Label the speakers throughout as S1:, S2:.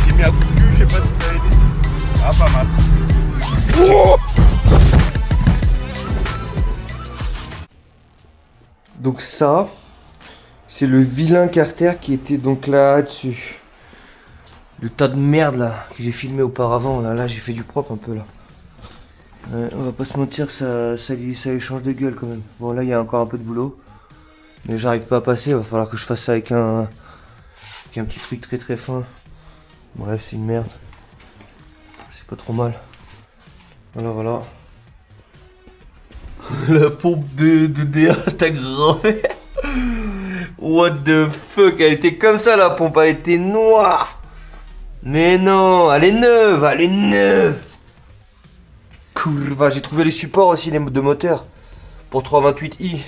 S1: J'ai mis un coup de cul, je sais pas si ça a aidé. Ah, pas mal.
S2: Donc ça, c'est le vilain Carter qui était donc là-dessus. Le tas de merde là que j'ai filmé auparavant. Là j'ai fait du propre un peu là. Ouais, on va pas se mentir, ça lui change de gueule quand même. Bon là il y a encore un peu de boulot. Mais j'arrive pas à passer, il va falloir que je fasse ça avec un petit truc très très fin. Bon là c'est une merde. C'est pas trop mal. Voilà. La pompe de DA, ta grand-mère. What the fuck, elle était comme ça la pompe, elle était noire. Mais non, elle est neuve. Cool, j'ai trouvé les supports aussi de moteur pour 328i.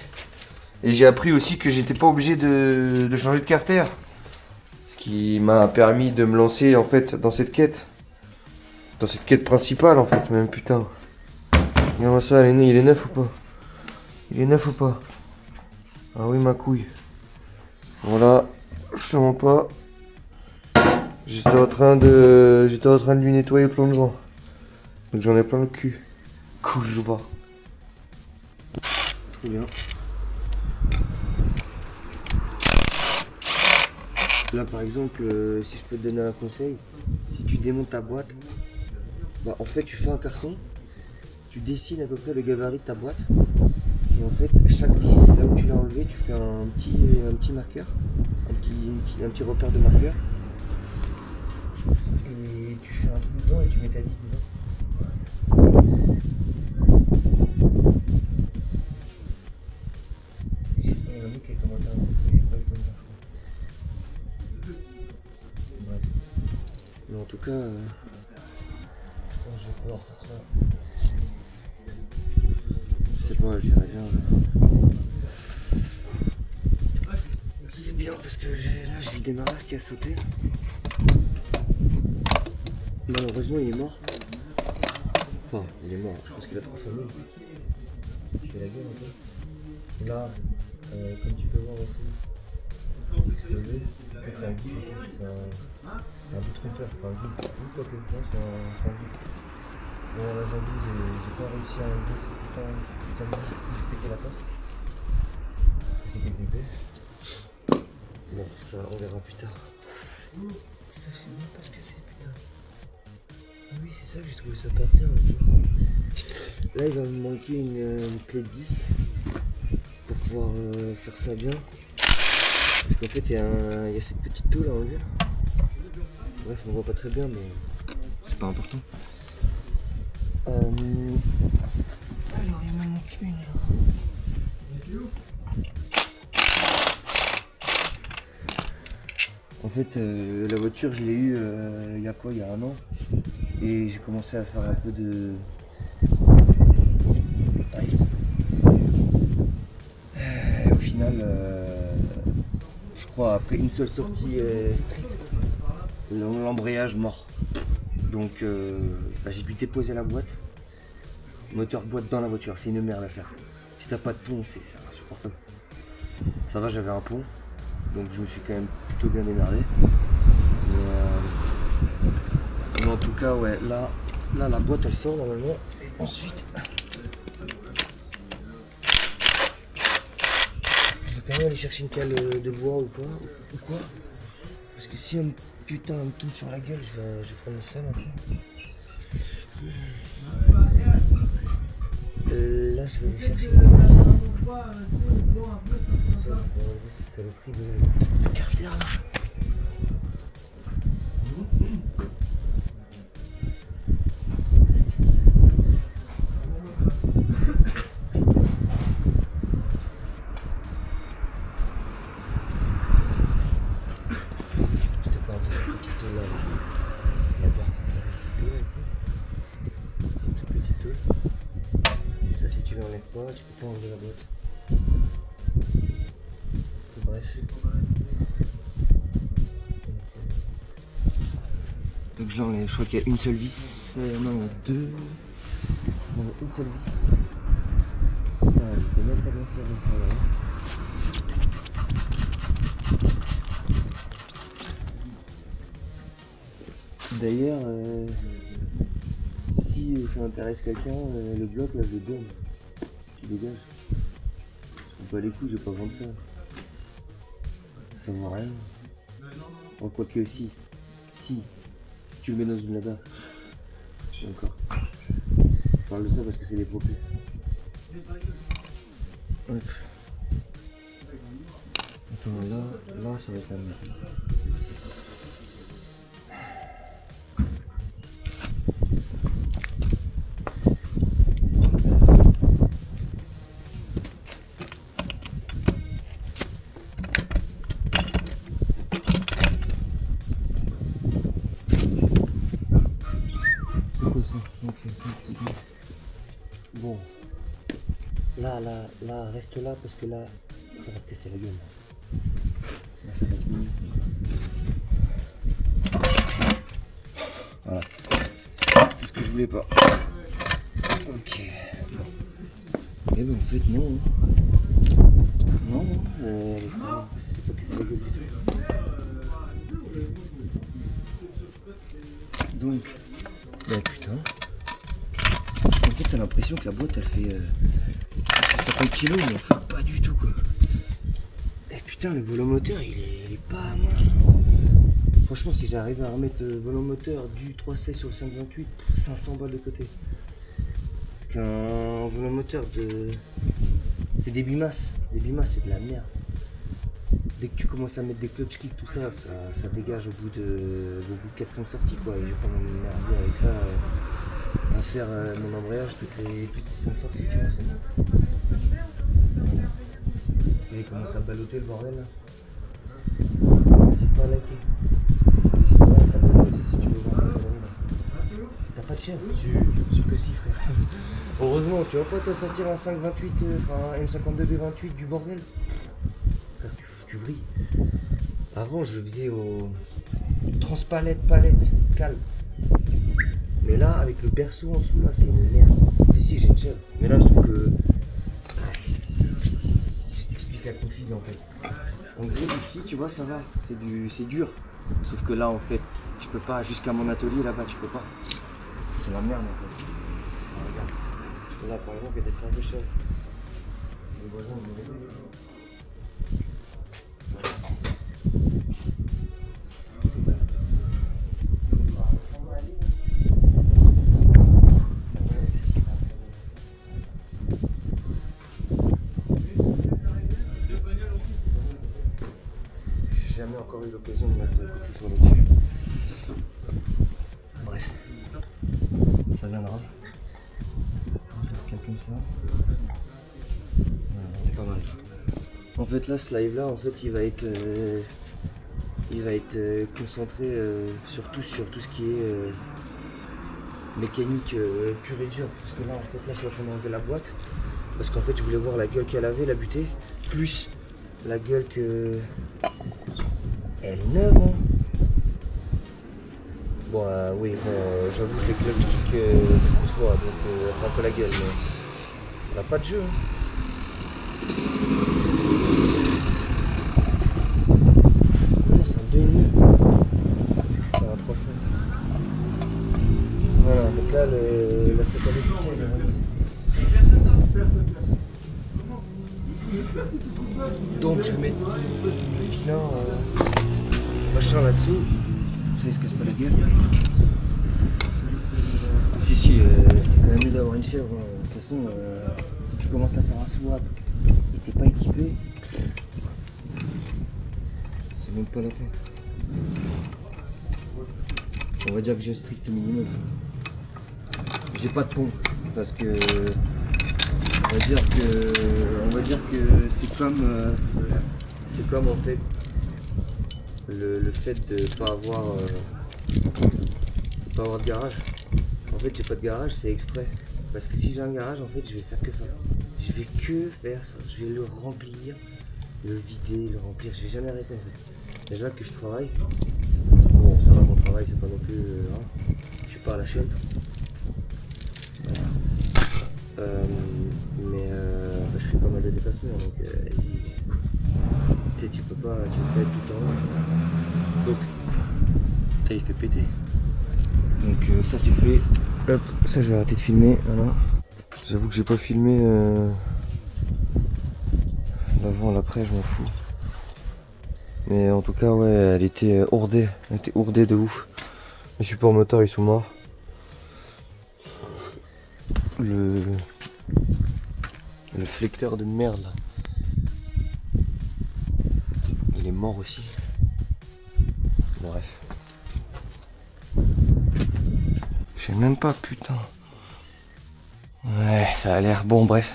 S2: Et j'ai appris aussi que j'étais pas obligé de changer de carter. Ce qui m'a permis de me lancer en fait dans cette quête. Dans cette quête principale en fait, même putain. Regarde ça, il est neuf ou pas? Ah oui ma couille. Voilà, je te mens pas. J'étais en train de lui nettoyer le plongeon. Donc j'en ai plein le cul. Cool, je vois. Très bien. Là par exemple, si je peux te donner un conseil, si tu démontes ta boîte, bah en fait tu fais un carton, tu dessines à peu près le gabarit de ta boîte, et en fait chaque vis, là où tu l'as enlevé, tu fais un petit marqueur, un petit repère de marqueur, et tu fais un trou dedans et tu mets ta vis dedans. J'ai pas un mec qui a commenté un truc, mais j'ai pas eu le temps de faire. Bref. Mais en tout cas, je pense que je vais pouvoir faire ça. Je sais pas, j'irai bien. C'est bien parce que là j'ai le démarreur qui a sauté. Malheureusement il est mort. Enfin, il est mort, je pense qu'il a transformé. Je fais la gueule un peu. Là, comme tu peux voir aussi, il est explosé. En fait c'est un guide, c'est un détrompeur, pas un guide. Quoi que non, c'est un guide. Bon là j'avoue, j'ai pas réussi à enlever ce putain de vis, j'ai pété la face. C'était grippé. Bon, ça on verra plus tard. Ça je sais même pas ce que c'est putain. Ah oui c'est ça que j'ai trouvé ça par terre. Là il va me manquer une clé de 10 pour pouvoir faire ça bien. Parce qu'en fait il y a cette petite toule à enlever. Bref on voit pas très bien mais c'est pas important. Alors il m'en manque une là. En fait la voiture je l'ai eue il y a quoi, il y a un an. Et j'ai commencé à faire un peu de... Au final, je crois après une seule sortie l'embrayage mort. Donc j'ai dû déposer la boîte. Moteur boîte dans la voiture, c'est une merde à faire. Si t'as pas de pont, c'est insupportable. Ça va, j'avais un pont, donc je me suis quand même plutôt bien démerdé. Mais en tout cas, ouais, là la boîte elle sort normalement. Et ensuite, je vais quand même aller chercher une cale de bois ou quoi. Parce que si un putain me tombe sur la gueule, je vais prendre le sol un peu. Là je vais aller chercher cette saloperie de carter là. Tu peux pas enlever la boîte. Bref. Donc je l'enlève, je crois qu'il y a une seule vis. Non, il y en a deux. Il y en a une seule vis. Ah, je peux même pas bien serrer. D'ailleurs, si ça intéresse quelqu'un, le bloc là je le donne. Tu dégages. On pas les coups, je vais pas vendre ça. Ça vaut rien. Oh, quoique si. Si tu le mets dans une lada. Encore. Je parle de ça parce que c'est des propos. Hop. Attends, là ça va être la merde. Bon, là, reste là parce que là, ça va te casser la gueule. Là, ça va être mieux. Voilà. C'est ce que je voulais pas. Ok. Bon. Eh ben, en fait, non. Non, c'est pas casser la gueule du tout. Donc, bah putain. En fait, t'as l'impression que la boîte elle fait 50 kilos, mais en fait, pas du tout quoi. Et putain, le volomoteur il est pas mal. Franchement, si j'arrive à remettre le volomoteur du 316 sur le 528, 500 balles de côté. Parce qu'un volomoteur de. C'est des bimasses. Des bimasses, c'est de la merde. Dès que tu commences à mettre des clutch kicks, tout ça, ça dégage au bout de 4-5 sorties quoi. Et je vais pas m'emmerder avec ça. À faire mon embrayage toutes les 5 sorties, tu vois, c'est bon. Et il commence à balloter le bordel là. N'hésite pas à liker. N'hésite pas à t'abonner aussi si tu veux voir la connerie là. T'as pas de chien? Sûr que si frère. Heureusement, tu vas pas te sortir un 528, enfin un M52B28 du bordel. Frère, tu vrilles. Avant je faisais au transpalette, calme. Mais là, avec le berceau en dessous, là, c'est une merde. Si, j'ai une chèvre. Mais là, je trouve que. Je t'explique la config en fait. En gros, ici, tu vois, ça va. C'est dur. Sauf que là, en fait, tu peux pas. Jusqu'à mon atelier là-bas, tu peux pas. C'est la merde en fait. Ah, regarde. Là, par exemple, il y a des frères de chèvre. Les voisins, ils m'ont aidé. Jamais encore eu l'occasion de mettre le côté sur le dessus. Bref, ça viendra. Je vais faire comme ça. Voilà, c'est pas mal. En fait là, ce live là, en fait, il va être concentré surtout sur tout ce qui est mécanique pure et dure. Parce que là, en fait, là, je suis en train d'enlever la boîte. Parce qu'en fait, je voulais voir la gueule qu'elle avait, la butée, plus la gueule que. Elle est neuve, hein. Bon, oui, bon, j'avoue, je l'ai clutch kick beaucoup de fois, donc elle fait un peu la gueule, mais elle n'a pas de jeu, hein. Non, c'est un 2,5. C'est que c'était un 300. Voilà, donc là, la cette année, elle est remise. Donc je vais mettre le filin machin là-dessous. Ça il se casse pas la gueule. Si c'est quand même mieux d'avoir une chèvre. De toute façon si tu commences à faire un swap et t'es pas équipé, c'est même pas la peine. On va dire que j'ai un strict minimum. J'ai pas de pont parce que on va dire que c'est comme en fait le fait de pas avoir de garage. En fait, j'ai pas de garage, c'est exprès. Parce que si j'ai un garage, en fait, je vais faire que ça. Je vais que faire ça. Je vais le remplir, le vider, le remplir. Je vais jamais arrêter en fait. Déjà que je travaille. Bon, ça va, mon travail, c'est pas non plus. Je suis pas à la chaîne. Mais je fais pas mal de déplacements, donc tu peux pas être tout le temps là. Donc, ça il fait péter. Donc ça c'est fait. Hop, ça j'ai arrêté de filmer. Voilà. J'avoue que j'ai pas filmé l'avant, l'après, je m'en fous. Mais en tout cas ouais, elle était ourdée. Elle était ourdée de ouf. Les supports moteurs ils sont morts. Le flecteur de merde là. Il est mort aussi. Bref. Je sais même pas, putain. Ouais, ça a l'air bon, bref.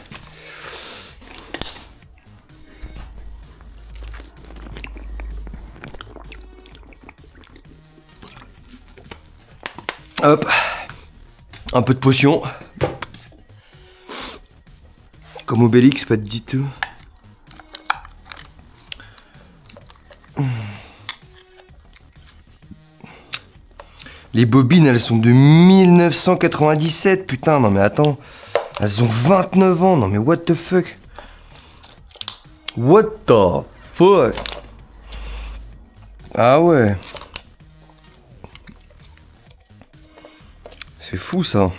S2: Hop. Un peu de potion. Comme Obélix, pas de diteux. Les bobines, elles sont de 1997, putain, non mais attends. Elles ont 29 ans, non mais what the fuck. What the fuck. Ah ouais. C'est fou ça.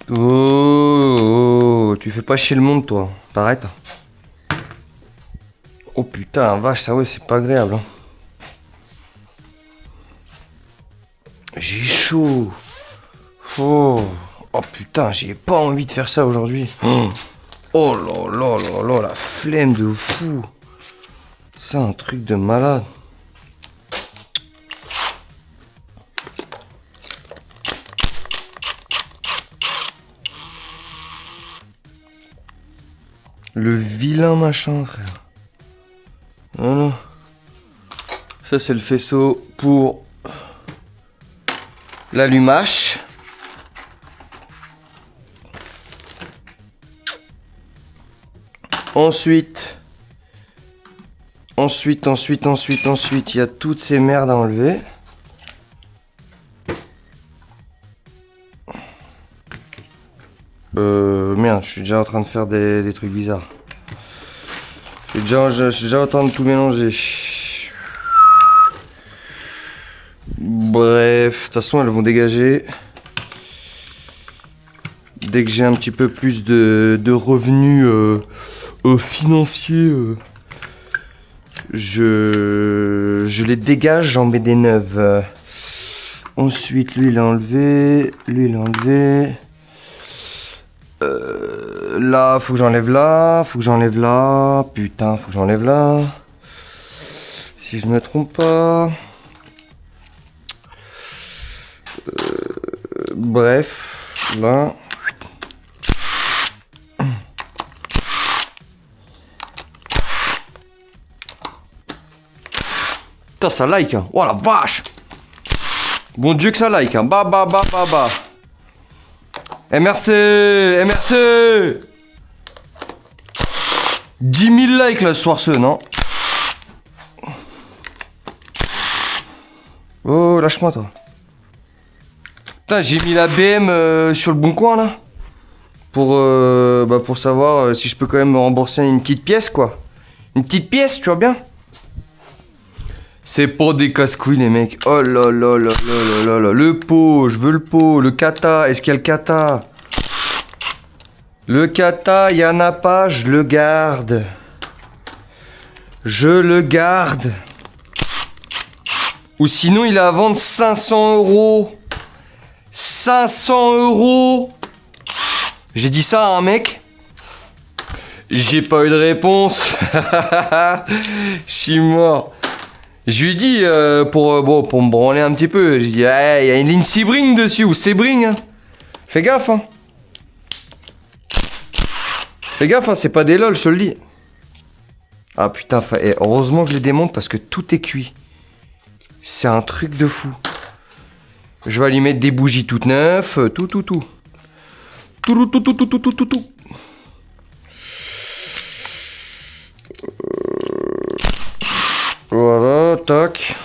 S2: Oh, tu fais pas chier le monde toi, t'arrêtes. Oh putain, vache, ça ouais, c'est pas agréable. Hein. J'ai chaud. Oh. Oh putain, j'ai pas envie de faire ça aujourd'hui. Oh là là là là, la flemme de fou. C'est un truc de malade. Le vilain machin, frère. Voilà. Ça, c'est le faisceau pour l'allumage. Ensuite, il y a toutes ces merdes à enlever. Merde, je suis déjà en train de faire des trucs bizarres. Je suis déjà en train de tout mélanger. Bref, de toute façon, elles vont dégager. Dès que j'ai un petit peu plus de revenus financiers, je les dégage, j'en mets des neuves. Ensuite, lui, il a enlevé. Lui, il a enlevé. Là, faut que j'enlève là. Faut que j'enlève là. Putain, faut que j'enlève là. Si je me trompe pas. Bref, là. Putain, ça like, hein. Oh la vache! Bon Dieu que ça like, hein. Bah. MRC! MRC! 10 000 likes là ce soir, non? Oh, lâche-moi toi. Putain, j'ai mis la BM sur le bon coin là. Pour savoir si je peux quand même me rembourser une petite pièce quoi. Une petite pièce, tu vois bien? C'est pas des casse-couilles les mecs. Oh là là là là là là. Le pot, je veux le pot. Le kata, est-ce qu'il y a le kata? Le kata, il y en a pas, je le garde. Je le garde. Ou sinon il est à vendre 500 €. 500 €. J'ai dit ça à un mec. J'ai pas eu de réponse. Je suis mort. Je lui ai dit, pour me branler un petit peu, j'ai dit, ah, il y a une ligne Sebring dessus, ou Sebring. Hein. Fais gaffe, hein. Fais gaffe, hein, c'est pas des lol, je te le dis. Ah putain, heureusement que je les démonte parce que tout est cuit. C'est un truc de fou. Je vais aller mettre des bougies toutes neuves, tout. Tout. Voilà, tac.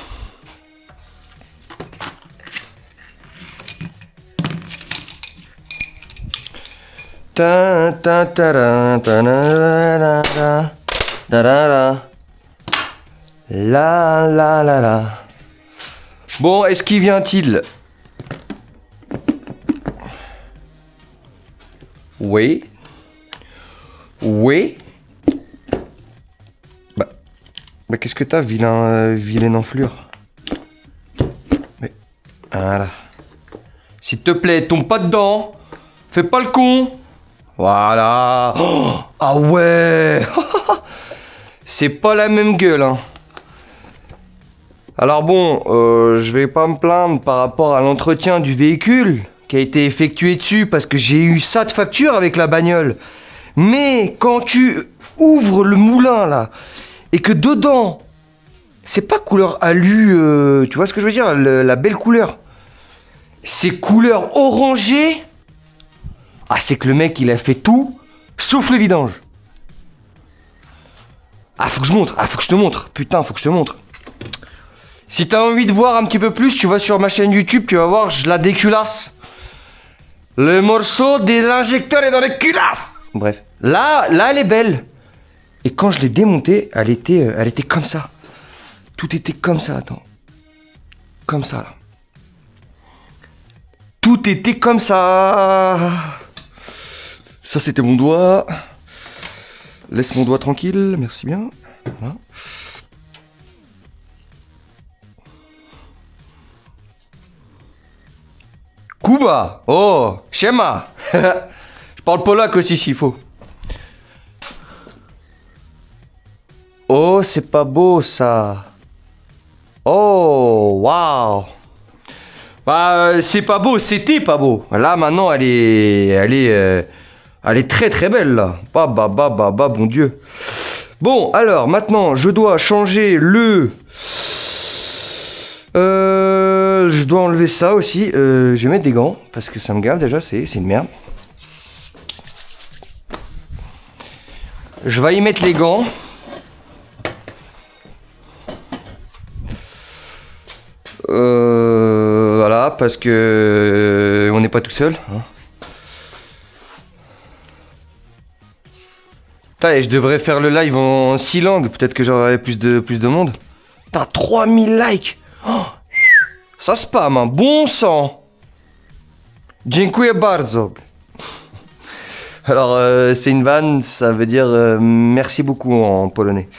S2: Ta ta ta ta ta la la la la la la la. Bon, est-ce qu'il vient-il? Oui. Oui. Bah qu'est-ce que t'as, vilaine enflure? Mais voilà. S'il te plaît, tombe pas dedans. Fais pas le con. Voilà. Oh, ah ouais. C'est pas la même gueule, hein. Alors bon, je vais pas me plaindre par rapport à l'entretien du véhicule qui a été effectué dessus parce que j'ai eu ça de facture avec la bagnole. Mais quand tu ouvres le moulin là et que dedans, c'est pas couleur alu, tu vois ce que je veux dire, la belle couleur. C'est couleur orangée. Ah, c'est que le mec il a fait tout sauf le vidange. Ah, faut que je montre, faut que je te montre. Putain, faut que je te montre. Si t'as envie de voir un petit peu plus, tu vas sur ma chaîne YouTube, tu vas voir, je la déculasse. Le morceau de l'injecteur est dans les culasses. Bref, là elle est belle. Et quand je l'ai démontée, elle était comme ça. Tout était comme ça, attends. Comme ça, là. Tout était comme ça. Ça, c'était mon doigt. Laisse mon doigt tranquille, merci bien. Voilà. Kuba. Oh, Shema. Je parle polac aussi s'il faut. Oh, c'est pas beau ça. Oh, waouh. Bah, c'est pas beau, c'était pas beau. Là, maintenant, elle est très très belle là. Bah, bon Dieu. Bon, alors, maintenant, je dois changer le... je dois enlever ça aussi. Je vais mettre des gants parce que ça me gave déjà, c'est une merde. Je vais y mettre les gants. Voilà, parce que on n'est pas tout seul. Hein. Putain, et je devrais faire le live en 6 langues. Peut-être que j'aurai plus de monde. T'as 3000 likes. Oh, ça spam, hein. Bon sang. Dziękuję bardzo. Alors, c'est une vanne, ça veut dire merci beaucoup en polonais.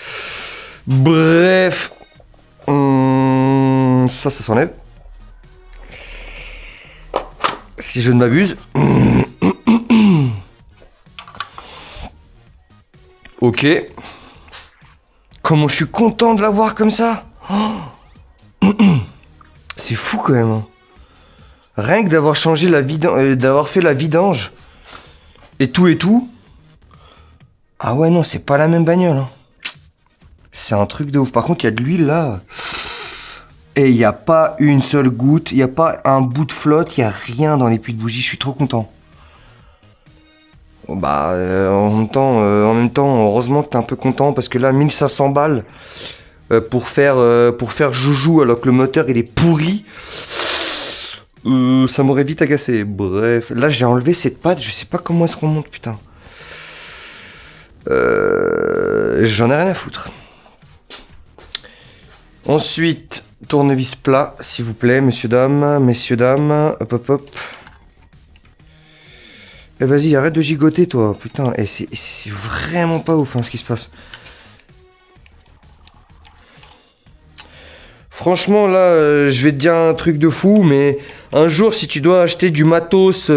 S2: Bref. Ça s'enlève. Si je ne m'abuse. Ok. Comment je suis content de l'avoir comme ça. C'est fou quand même. Hein. Rien que d'avoir changé d'avoir fait la vidange. Et tout. Ah ouais, non, c'est pas la même bagnole. Hein. C'est un truc de ouf. Par contre, il y a de l'huile là. Et il n'y a pas une seule goutte. Il n'y a pas un bout de flotte. Il n'y a rien dans les puits de bougie. Je suis trop content. Bon, bah, en même temps, heureusement que t'es un peu content. Parce que là, 1500 balles pour faire joujou alors que le moteur il est pourri. Ça m'aurait vite agacé. Bref, là j'ai enlevé cette patte, je sais pas comment elle se remonte, putain. J'en ai rien à foutre. Ensuite, tournevis plat, s'il vous plaît, messieurs, dames. Hop. Eh vas-y, arrête de gigoter, toi. Putain, c'est vraiment pas ouf, hein, ce qui se passe. Franchement, là, je vais te dire un truc de fou, mais un jour, si tu dois acheter du matos,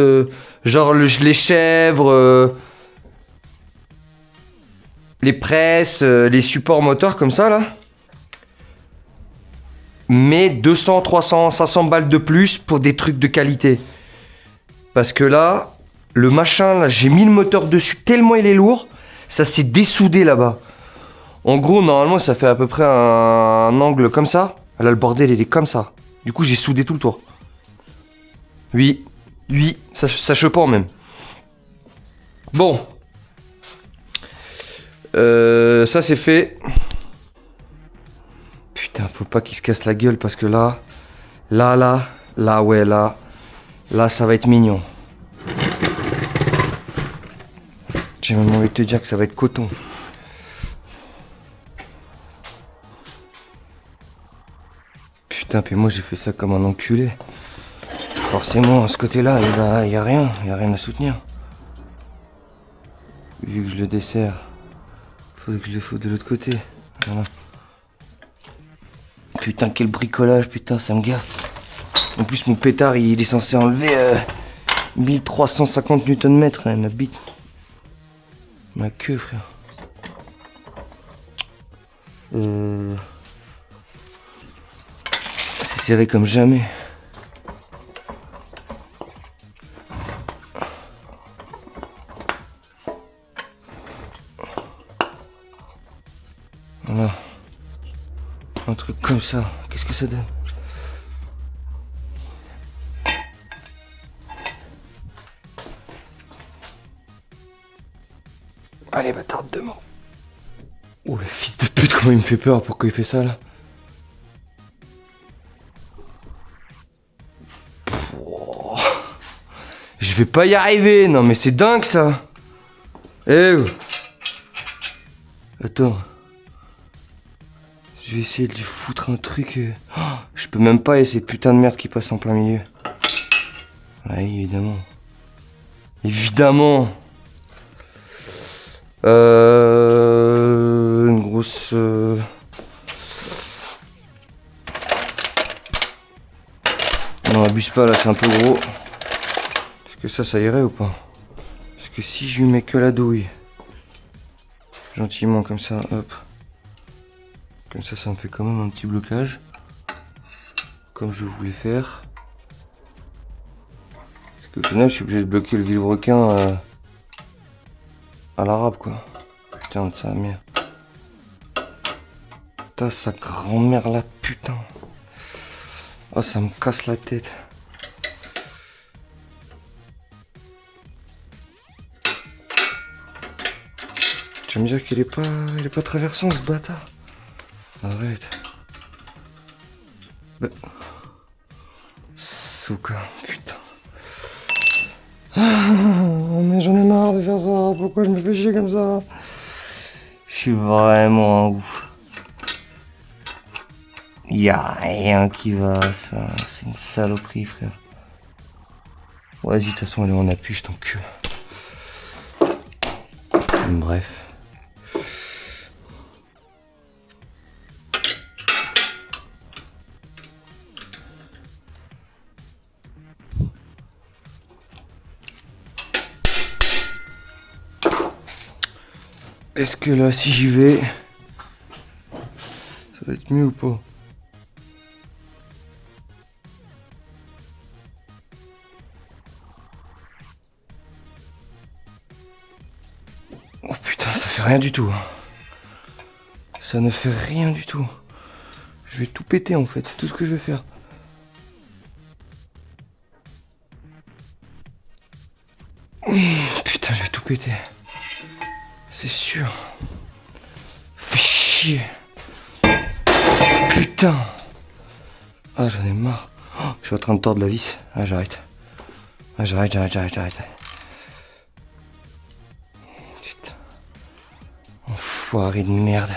S2: genre les chèvres, les presses, les supports moteurs comme ça, là, mets 200, 300, 500 balles de plus pour des trucs de qualité. Parce que là, le machin, là, j'ai mis le moteur dessus tellement il est lourd, ça s'est dessoudé là-bas. En gros, normalement, ça fait à peu près un angle comme ça. Là, le bordel, il est comme ça. Du coup, j'ai soudé tout le tour. Oui, ça chepend même. Bon. Ça, c'est fait. Putain, faut pas qu'il se casse la gueule parce que là, ouais, là, ça va être mignon. J'ai même envie de te dire que ça va être coton. Putain, puis moi j'ai fait ça comme un enculé. Forcément, à ce côté-là, il y a rien à soutenir. Vu que je le desserre, faudrait que je le fasse de l'autre côté. Voilà. Putain, quel bricolage, putain, ça me gaffe. En plus, mon pétard, il est censé enlever 1350 Nm, hein, ma bite. Ma queue, frère. C'est serré comme jamais. Voilà. Un truc comme ça, qu'est-ce que ça donne? Allez, bâtard de mort. Oh, le fils de pute, comment il me fait peur, pourquoi il fait ça là? Oh. Je vais pas y arriver, non mais c'est dingue ça. Eh oh. Attends. Je vais essayer de lui foutre un truc. Oh, je peux même pas, et cette putain de merde qui passe en plein milieu. Oui, évidemment. Évidemment. Une grosse... Non, abuse pas là, c'est un peu gros. Est-ce que ça irait ou pas? Parce que si je lui mets que la douille, gentiment comme ça, hop. Comme ça me fait quand même un petit blocage. Comme je voulais faire. Parce qu'au final, je suis obligé de bloquer le vilebrequin à l'arabe, quoi. Putain de sa mère. Putain, sa grand-mère, la putain. Oh, ça me casse la tête. Tu vas me dire qu'il est pas traversant, ce bâtard. Arrête. Bah. Souka, putain. Ah, mais j'en ai marre de faire ça. Pourquoi je me fais chier comme ça? Je suis vraiment un ouf. Y'a rien qui va, ça. C'est une saloperie, frère. Vas-y, de toute façon, allez, on appuie, je t'encule. Bref. Est-ce que là, si j'y vais, ça va être mieux ou pas? Oh putain, ça fait rien du tout. Ça ne fait rien du tout. Je vais tout péter en fait, c'est tout ce que je vais faire. Putain, je vais tout péter. C'est sûr. Fais chier. Putain. Ah, j'en ai marre. Oh, je suis en train de tordre la vis. Ah, j'arrête. Ah, j'arrête. Putain. Enfoiré de merde.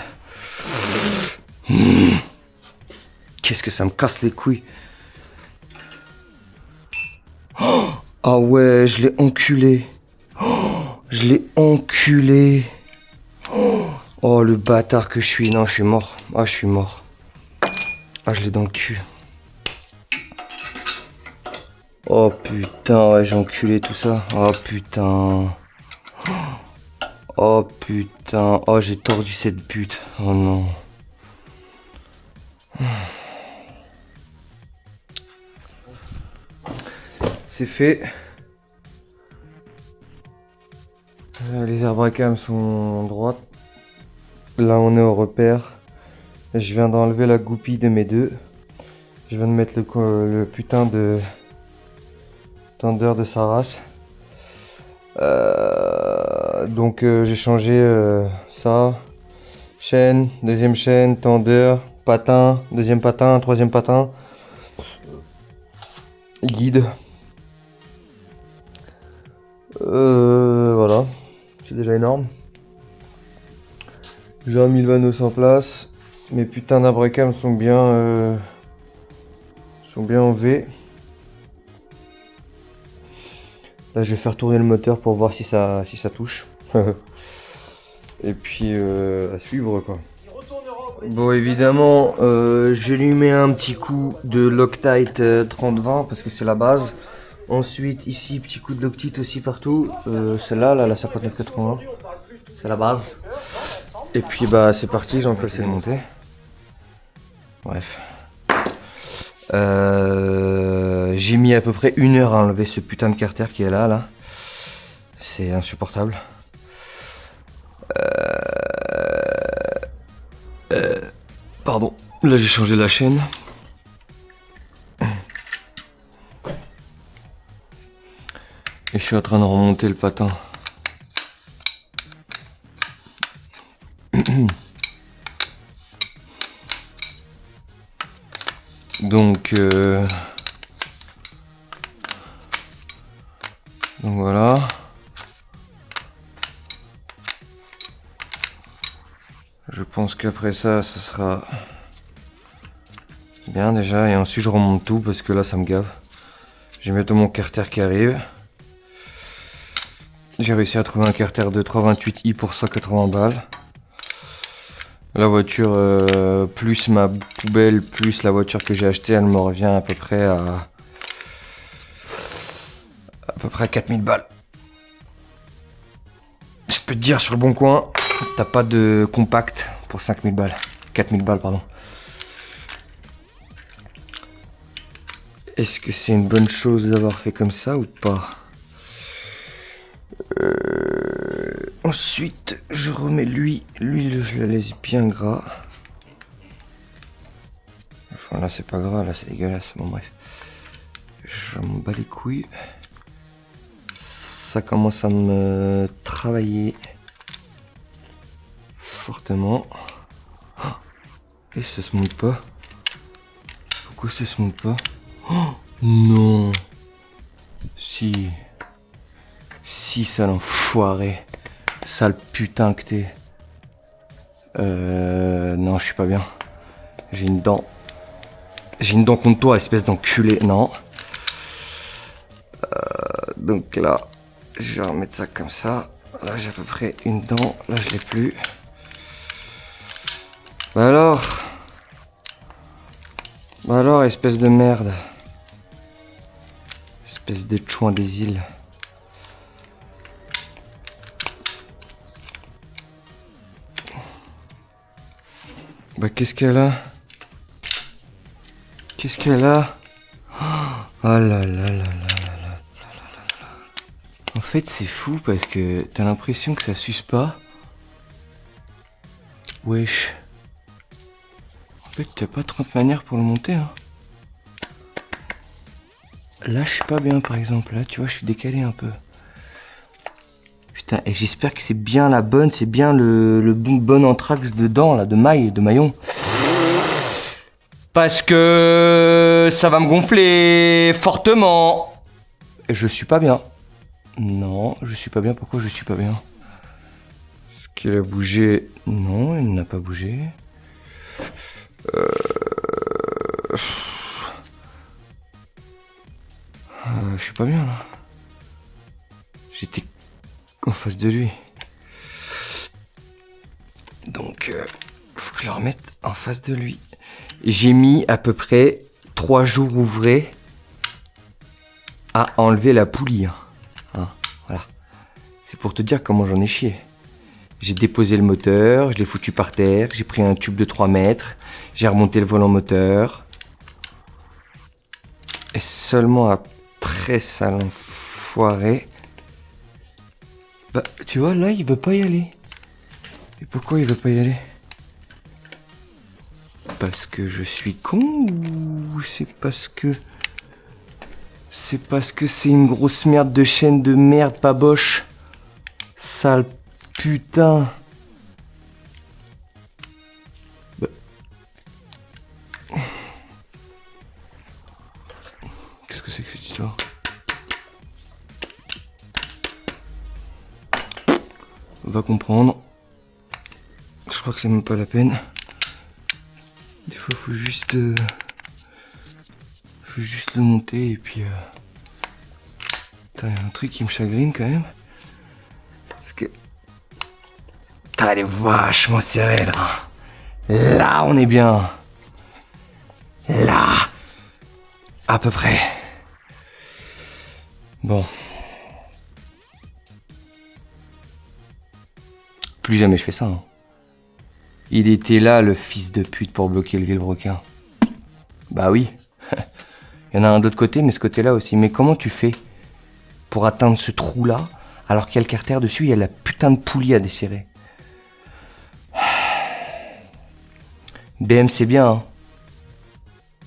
S2: Qu'est-ce que ça me casse les couilles. Oh, ah ouais, je l'ai enculé. Oh, je l'ai enculé. Oh, le bâtard que je suis. Non, je suis mort. Ah, je suis mort. Ah, je l'ai dans le cul. Oh putain, ouais, j'ai enculé tout ça. Oh putain. Oh putain. Oh, j'ai tordu cette pute. Oh non. C'est fait. Les arbres à cam sont droites. Là, on est au repère. Je viens d'enlever la goupille de mes deux. Je viens de mettre le putain de tendeur de sa race. Donc j'ai changé ça. Chaîne, deuxième chaîne, tendeur, patin, deuxième patin, troisième patin. Guide. Voilà. C'est déjà énorme. J'ai un 1000 vanos en place. Mes putains d'abracams sont bien en V. Là je vais faire tourner le moteur pour voir si ça touche. Et puis à suivre quoi. Bon évidemment je lui mets un petit coup de Loctite 30-20 parce que c'est la base. Ensuite ici petit coup de Loctite aussi partout. Celle-là, la 59-81, c'est la base. Et puis bah c'est parti, Jean-Claude c'est le monter. Bref. J'ai mis à peu près 1 heure à enlever ce putain de carter qui est là. C'est insupportable. Pardon, là j'ai changé la chaîne. Et je suis en train de remonter le patin. Donc voilà. Je pense qu'après ça sera bien déjà. Et ensuite je remonte tout parce que là ça me gave. J'ai bientôt mon carter qui arrive. J'ai réussi à trouver un carter de 328i pour 180 balles. La voiture plus ma poubelle plus la voiture que j'ai achetée, elle me revient à peu près à 4000 balles. Je peux te dire sur le bon coin, t'as pas de compact pour 5000 balles. 4000 balles pardon. Est-ce que c'est une bonne chose d'avoir fait comme ça ou pas? Ensuite, je remets l'huile. L'huile, je la laisse bien gras. Enfin, là, c'est pas gras, là, c'est dégueulasse. Bon, bref. Je m'en bats les couilles. Ça commence à me travailler fortement. Et ça se monte pas. Pourquoi ça se monte pas? Oh, non. Si, sale enfoiré. Sale putain que t'es. Non, je suis pas bien. J'ai une dent. J'ai une dent contre toi, espèce d'enculé. Non. Donc là, je vais remettre ça comme ça. Là, j'ai à peu près une dent. Là, je l'ai plus. Bah alors, espèce de merde. Espèce de chouin des îles. Bah qu'est-ce qu'elle a? Qu'est-ce qu'elle a? Oh là là là là là là. En fait c'est fou parce que t'as l'impression que ça suce pas. Wesh. En fait t'as pas 30 manières pour le monter hein. Là je suis pas bien par exemple, là tu vois je suis décalé un peu. Putain, et j'espère que c'est bien la bonne, c'est bien le bon anthrax dedans, là, de maillon. Parce que ça va me gonfler fortement. Et je suis pas bien. Non, je suis pas bien. Pourquoi je suis pas bien? Est-ce qu'elle a bougé? Non, elle n'a pas bougé. Je suis pas bien, là. J'étais en face de lui. Donc, faut que je le remette en face de lui. J'ai mis à peu près 3 jours ouvrés à enlever la poulie. Hein, voilà. C'est pour te dire comment j'en ai chié. J'ai déposé le moteur, je l'ai foutu par terre, j'ai pris un tube de 3 mètres, j'ai remonté le volant moteur. Et seulement après ça l'enfoiré. Bah, tu vois, là, il veut pas y aller. Et pourquoi il veut pas y aller? Parce que je suis con ou c'est parce que... C'est parce que c'est une grosse merde de chaîne de merde pas boche. Sale putain. Bah. tu vois. On va comprendre. Je crois que c'est même pas la peine. Des fois, faut juste le monter et puis. Putain, il y a un truc qui me chagrine quand même. Parce que. Putain, elle est vachement serrée là. Là, on est bien. Là. À peu près. Bon. Plus jamais je fais ça. Hein. Il était là, le fils de pute, pour bloquer le vilebrequin. Bah oui. Il y en a un d'autre côté, mais ce côté-là aussi. Mais comment tu fais pour atteindre ce trou-là, alors qu'il y a le carter dessus, il y a la putain de poulie à desserrer. BM, c'est bien, hein.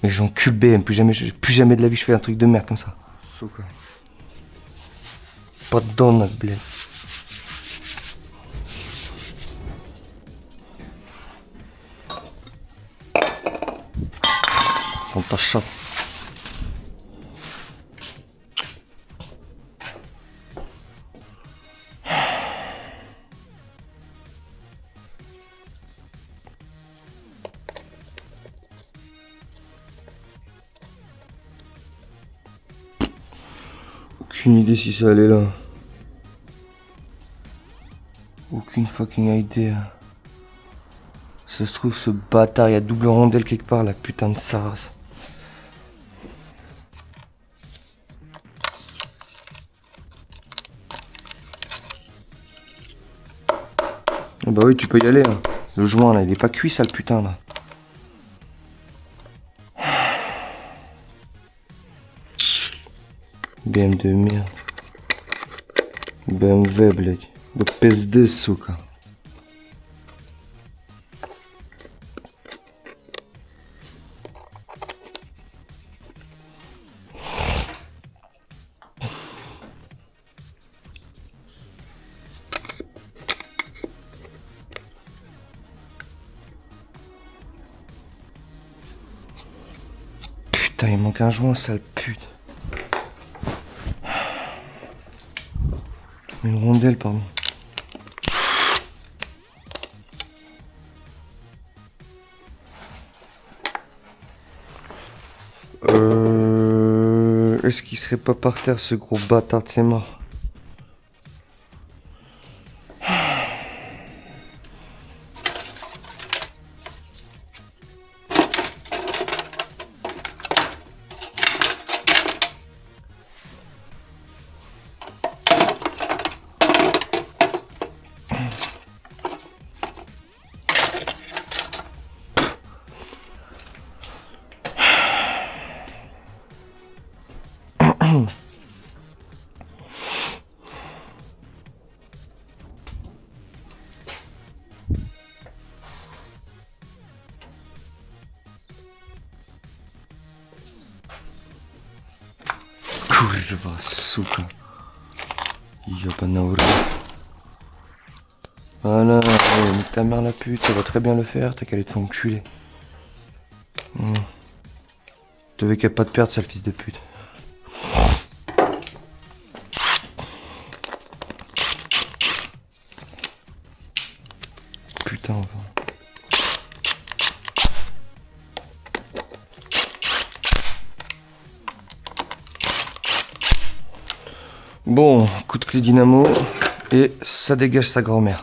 S2: Mais j'encule BM, plus jamais de la vie je fais un truc de merde comme ça. Souka. Pas dedans, notre blé. Dans ta chatte. Aucune idée si ça allait là. Aucune fucking idée. Ça se trouve, ce bâtard, il y a double rondelle quelque part, la putain de sa race. Bah oui, tu peux y aller. Hein. Le joint là, il est pas cuit ça, le putain là. BM de merde. BMW, bled. De PSD, suka. Putain, il manque un joint, sale pute. Une rondelle, pardon. Est-ce qu'il serait pas par terre, ce gros bâtard de ses morts? Kurwa, suka. Yobana. Voilà, nique ta mère la pute, ça va très bien le faire, t'as qu'à aller te faire enculer. Devais qu'à pas te perdre, sale fils de pute. Putain, enfin. Bon, coup de clé dynamo, et ça dégage sa grand-mère.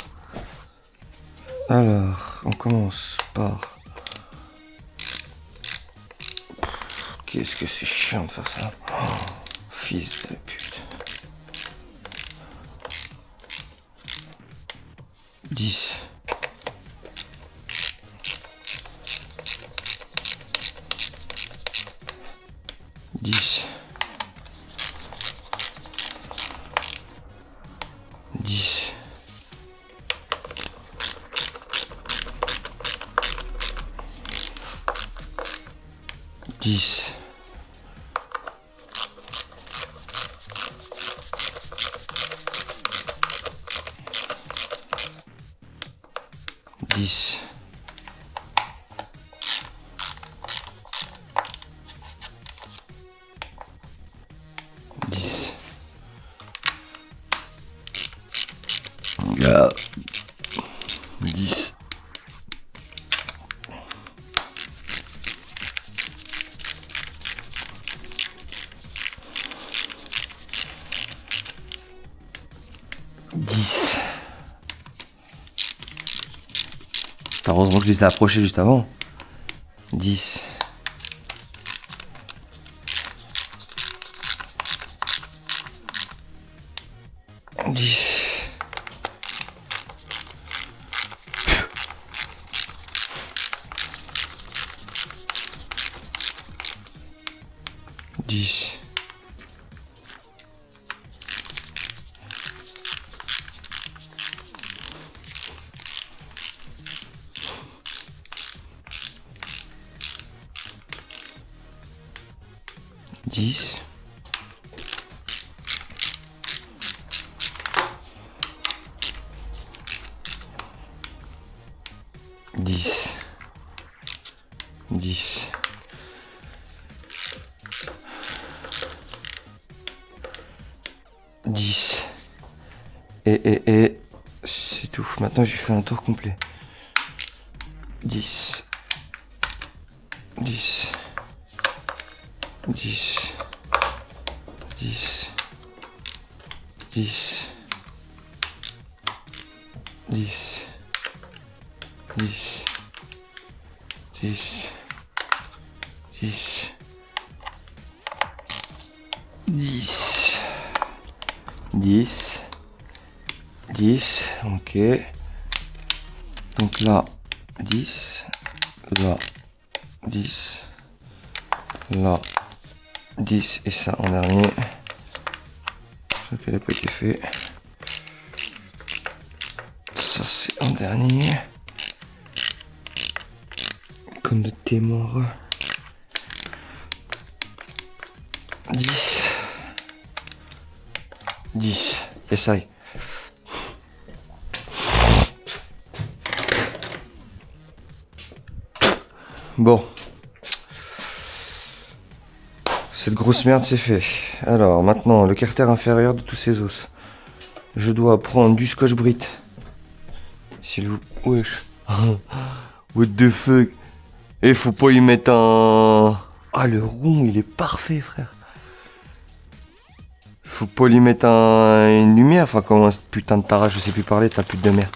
S2: Alors, on commence par... Qu'est-ce que c'est chiant de faire ça. Oh, fils de pute. 10. 10. 10. 10. 10. 10. 10. Heureusement que je les ai approchés juste avant. 10. 10. 10. 10. 10. 10. 10. Et c'est tout. Maintenant, j'ai fait un tour complet. 10. 10. 10. 10. 10. 10. 10. 10. 10. 10. 10. 10. Ok. Donc là, 10. Là, 10. Là, 10. Et ça en dernier. Sauf qu'elle n'a pas été fait. Ça c'est en dernier. Comme de tes morts. 10. 10. Essaye. Bon. Cette grosse merde c'est fait. Alors maintenant, le carter inférieur de tous ces os. Je dois prendre du scotch-brite. S'il vous... Wesh. What the fuck. Et faut pas y mettre un... Ah, le rond, il est parfait, frère. Faut pas lui mettre une lumière. Enfin, comment un putain de tarage, je sais plus parler, ta pute de merde.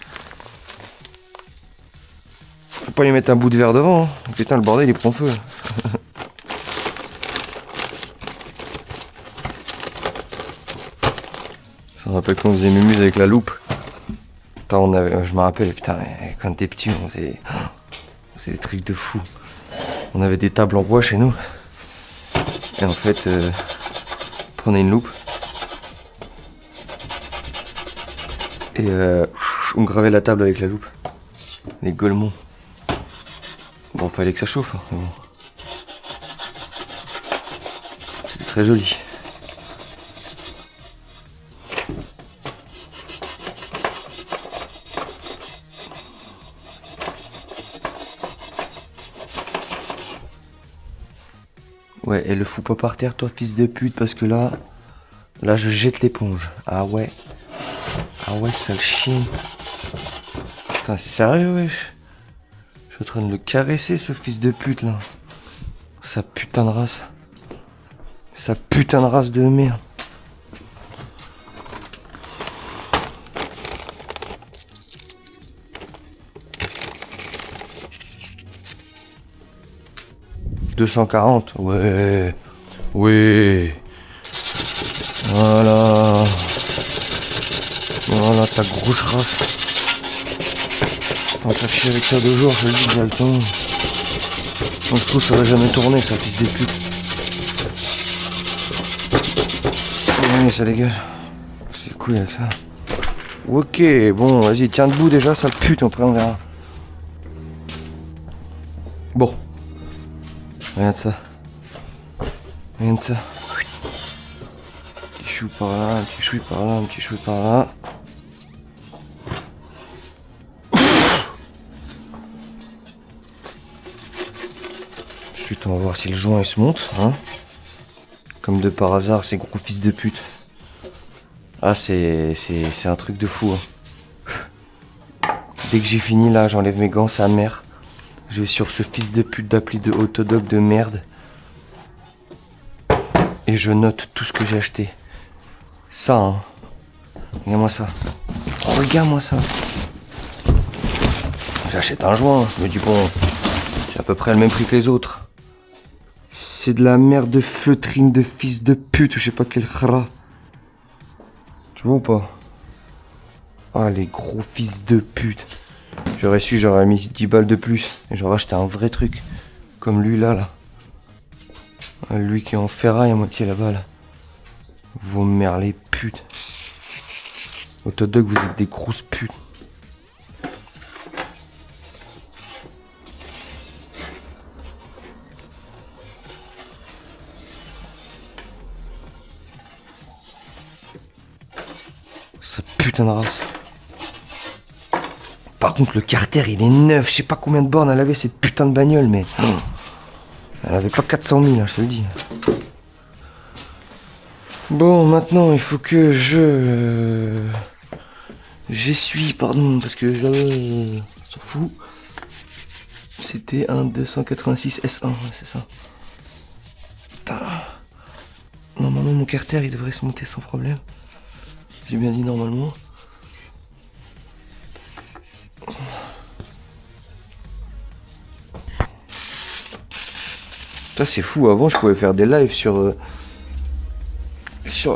S2: Faut pas lui mettre un bout de verre devant. Hein. Putain, le bordel, il prend feu. Ça me rappelle quand on faisait mémuse avec la loupe. Putain, je me rappelle, putain, quand t'es petit, on faisait des trucs de fou. On avait des tables en bois chez nous. Et en fait, on prenait une loupe. Et on gravait la table avec la loupe. Les golemons. Bon, fallait que ça chauffe. Hein, mais bon. C'était très joli. Ouais, et le fous pas par terre, toi, fils de pute, parce que là, je jette l'éponge. Ah ouais. Ah ouais, sale chien. Putain, sérieux, wesh. Je suis en train de le caresser, ce fils de pute, là. Sa putain de race. Sa putain de race de merde. « 240, ouais. Oui. Voilà. Voilà ta grosse race. On va faire chier avec ça 2 jours, je le dis directement. On se trouve ça va jamais tourner, ça fils des putes. Oui, ça dégage. C'est cool avec ça. Ok, bon, vas-y, tiens debout déjà, sale pute, après on verra. Bon. Rien de ça. Rien de ça. Un petit chou par là, un petit chou par là, un petit chou par là. Ensuite, on va voir si le joint il se monte. Hein. Comme de par hasard, ces gros fils de pute. Ah, c'est un truc de fou. Hein. Dès que j'ai fini, là, j'enlève mes gants, sa mère. Je vais sur ce fils de pute d'appli de hot-dog de merde. Et je note tout ce que j'ai acheté. Ça, hein. Regarde-moi ça. Regarde-moi ça. J'achète un joint, je me dis bon, c'est à peu près le même prix que les autres. C'est de la merde de feutrine de fils de pute ou je sais pas quel khara. Tu vois ou pas? Ah les gros fils de pute. J'aurais su, j'aurais mis 10 balles de plus. Et j'aurais acheté un vrai truc. Comme lui là. Lui qui est en ferraille à moitié là-bas là. Vos mères les putes. Au hot dog vous êtes des grosses putes. Ça putain de race. Par contre le carter il est neuf. Je sais pas combien de bornes elle avait cette putain de bagnole mais... Elle avait pas 400 000 hein, je te le dis. Bon maintenant il faut que j'essuie, pardon, parce que j'avais... s'en fout. C'était un 286 S1, ouais, c'est ça. Putain. Normalement mon carter il devrait se monter sans problème. J'ai bien dit normalement. Ça c'est fou, avant je pouvais faire des lives sur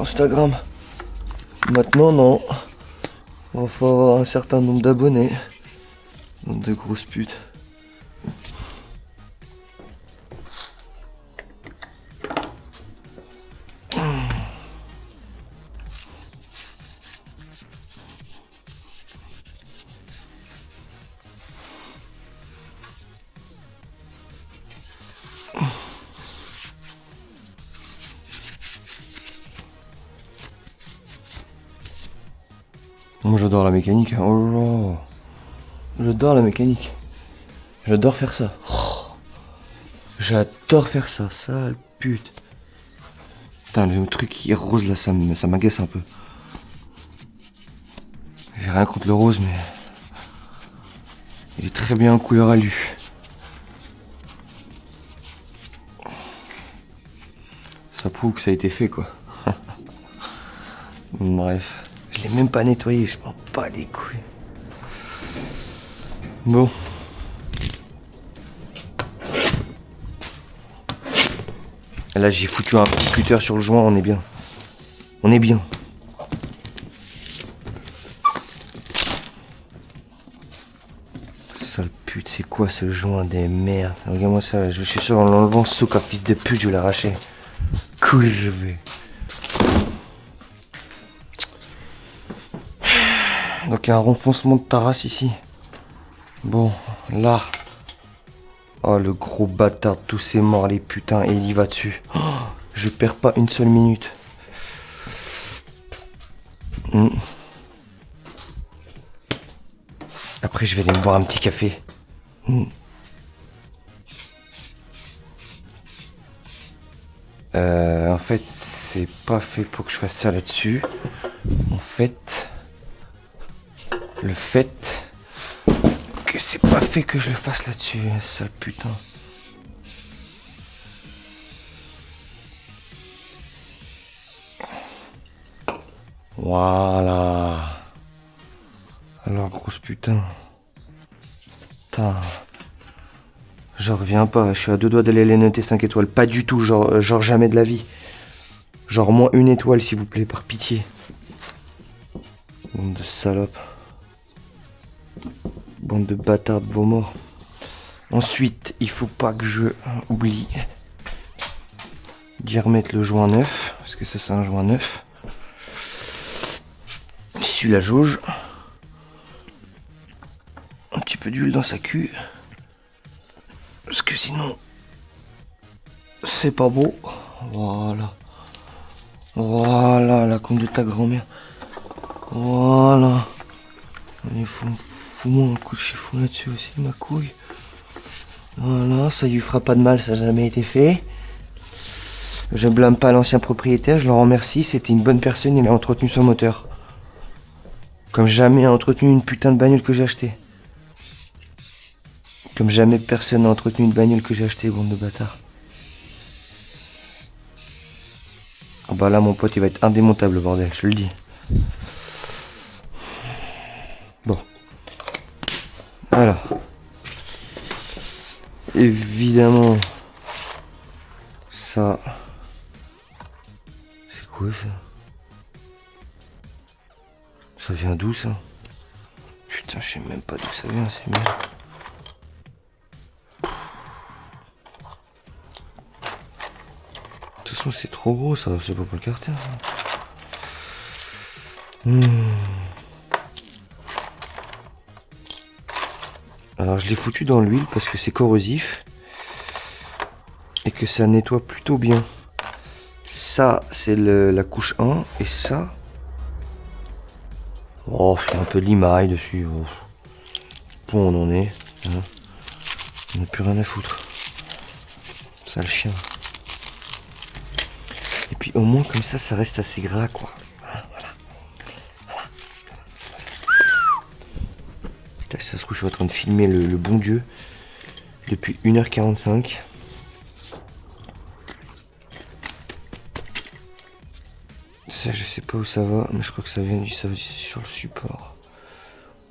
S2: Instagram. Maintenant non. Il faut avoir un certain nombre d'abonnés. Nombre de grosses putes. Moi j'adore la mécanique. Oh là là. J'adore la mécanique. J'adore faire ça. Oh. J'adore faire ça. Sale pute. Putain, le truc qui est rose là, ça m'agace un peu. J'ai rien contre le rose, mais... il est très bien en couleur alu. Ça prouve que ça a été fait, quoi. Bref. Je l'ai même pas nettoyé, je m'en bats les couilles. Bon. Là j'ai foutu un cutter sur le joint, on est bien. On est bien. Sale pute, c'est quoi ce joint des merdes? Regarde-moi ça, je suis sûr en l'enlevant ce soca fils de pute, je vais l'arracher. Cool, je vais. Donc il y a un renfoncement de tarasse ici. Bon, là. Oh le gros bâtard, tous ces morts les putains, et il y va dessus. Oh, je perds pas une seule minute. Après je vais aller me boire un petit café. En fait, c'est pas fait pour que je fasse ça là-dessus. En fait, le fait que c'est pas fait que je le fasse là-dessus, sale putain. Voilà. Alors grosse putain. Putain. Je reviens pas, je suis à 2 doigts d'aller les noter 5 étoiles. Pas du tout, genre jamais de la vie. Genre moins 1 étoile s'il vous plaît, par pitié. Bande de salopes. Bande de bâtards de vos morts. Ensuite, il faut pas que je oublie d'y remettre le joint neuf. Parce que ça c'est un joint neuf. Issu la jauge. Un petit peu d'huile dans sa queue. Parce que sinon, c'est pas beau. Voilà. Voilà, la compte de ta grand-mère. Voilà. Allez, fous-moi un coup de chiffon là-dessus aussi, ma couille. Voilà, ça lui fera pas de mal, ça n'a jamais été fait. Je blâme pas l'ancien propriétaire, je le remercie, c'était une bonne personne, il a entretenu son moteur. Comme jamais a entretenu une putain de bagnole que j'ai achetée. Comme jamais personne n'a entretenu une bagnole que j'ai achetée, bande de bâtards. Ah bah là mon pote il va être indémontable le bordel, je te le dis. Alors, évidemment, ça, c'est quoi ça? Ça vient d'où ça? Putain, je sais même pas d'où ça vient, c'est bien. De toute façon, c'est trop gros ça, c'est pas pour le Carter. Alors je l'ai foutu dans l'huile parce que c'est corrosif et que ça nettoie plutôt bien. Ça c'est la couche 1 et ça... Oh, il y a un peu de limaille dessus. Oh. Bon, on en est. Hein. On n'a plus rien à foutre. Ça le chien. Et puis au moins comme ça reste assez gras quoi. Voilà. Putain, ça se trouve je suis en train de filmer le bon Dieu depuis 1h45. Ça je sais pas où ça va, mais je crois que ça vient sur le support.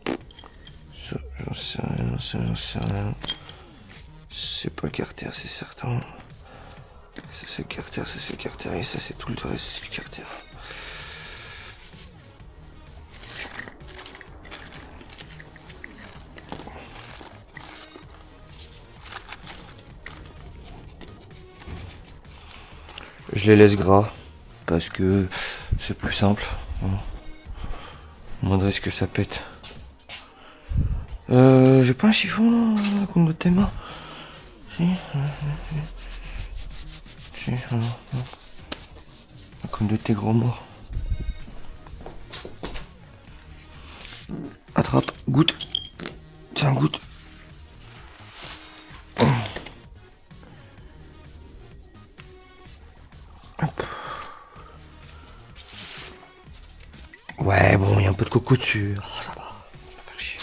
S2: Ça, j'en sais rien, j'en sais rien. C'est pas le Carter, c'est certain. Ça c'est le Carter, ça c'est le Carter, et ça c'est tout le reste, c'est le Carter. Je les laisse gras, parce que c'est plus simple. Moins de risque que ça pète. J'ai pas un chiffon là, à compte de tes mains. Si, comme de tes gros morts. Attrape, goûte. Tiens, goûte. Hop. Ouais, bon, il y a un peu de coco dessus. Oh, ça va. Faire chier.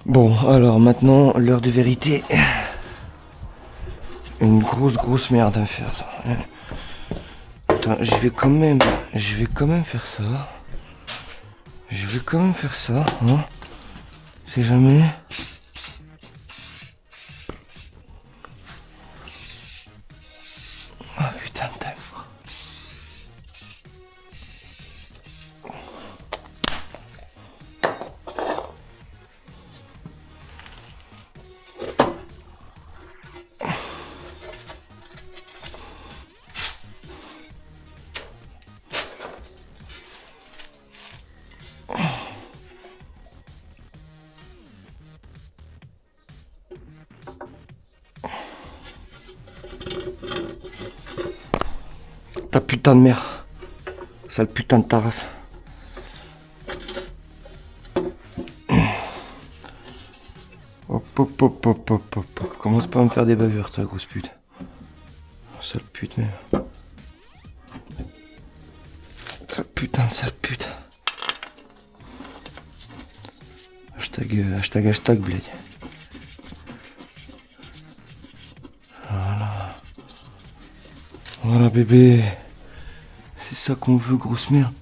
S2: Bon, alors maintenant, l'heure de vérité. Une grosse merde à faire ça. Attends, je vais quand même faire ça. Je vais quand même faire ça, hein. C'est jamais. Ah putain de ta. Ta putain de mère. Sale putain de ta race. Hop. Commence pas à me faire des bavures, toi, grosse pute. Sale pute, mais. Sale putain de sale pute. Hashtag, bled. Voilà, bébé. C'est ça qu'on veut, grosse merde.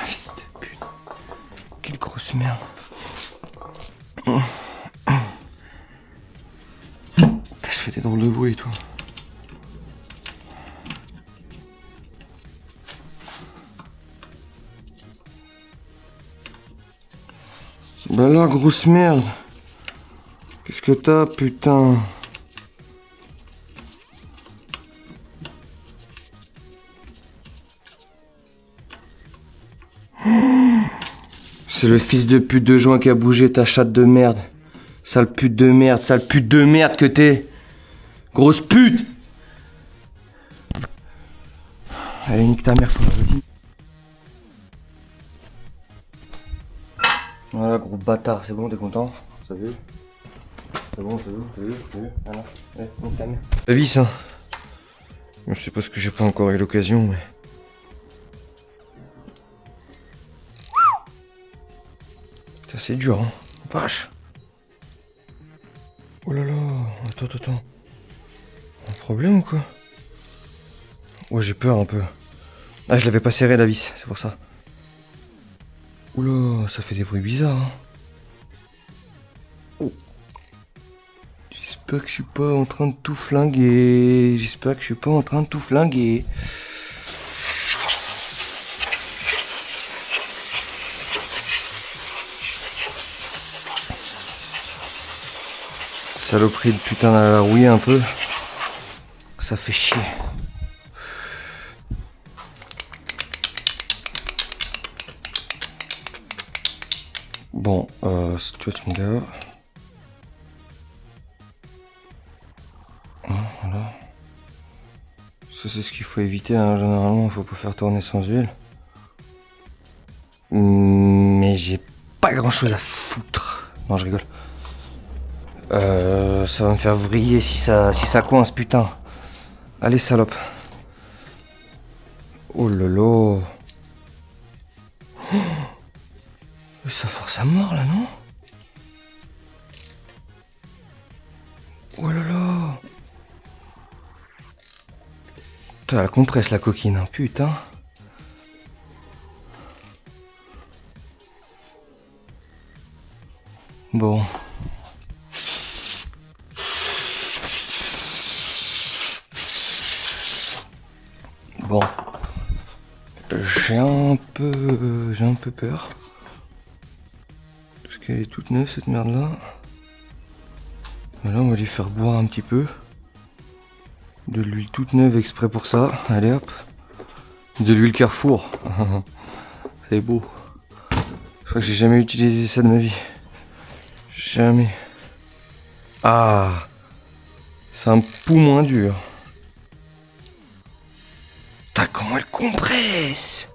S2: Fils de pute. Quelle grosse merde. Je fais des drôles de bruit, toi. Bah là, grosse merde. Qu'est-ce que t'as, putain? C'est le fils de pute de joint qui a bougé ta chatte de merde. Sale pute de merde que t'es. Grosse pute! Allez, nique ta mère, vas-y. Voilà, gros bâtard, c'est bon, t'es content? Ça vu? C'est bon, t'as vu? Voilà. Ouais, nique ta mère. La vis, hein. Je sais pas ce que j'ai pas encore eu l'occasion, mais... Putain, c'est dur, hein. Vache. Oh là là, attends. Un problème ou quoi? Ouais, j'ai peur un peu. Ah, je l'avais pas serré la vis, c'est pour ça. Oula, ça fait des bruits bizarres, hein. Oh. J'espère que je suis pas en train de tout flinguer. Saloperie de putain à la rouiller un peu. Ça fait chier. Bon, si tu vois, mon gars. Voilà. Ça, c'est ce qu'il faut éviter, hein. Généralement, il faut pas faire tourner sans huile. Mais j'ai pas grand chose à foutre. Non, je rigole. Ça va me faire vriller si ça coince, putain. Allez, salope. Oh lolo. Oh, ça force à mort là, non? Oh lolo. Putain, elle compresse la coquine, hein, putain. Bon. Bon. J'ai un peu peur. Parce qu'elle est toute neuve cette merde là. Voilà, on va lui faire boire un petit peu. De l'huile toute neuve exprès pour ça. Allez hop. De l'huile Carrefour. C'est beau. Je crois que j'ai jamais utilisé ça de ma vie. Jamais. Ah. C'est un pou moins dur. Putain, comment elle compresse.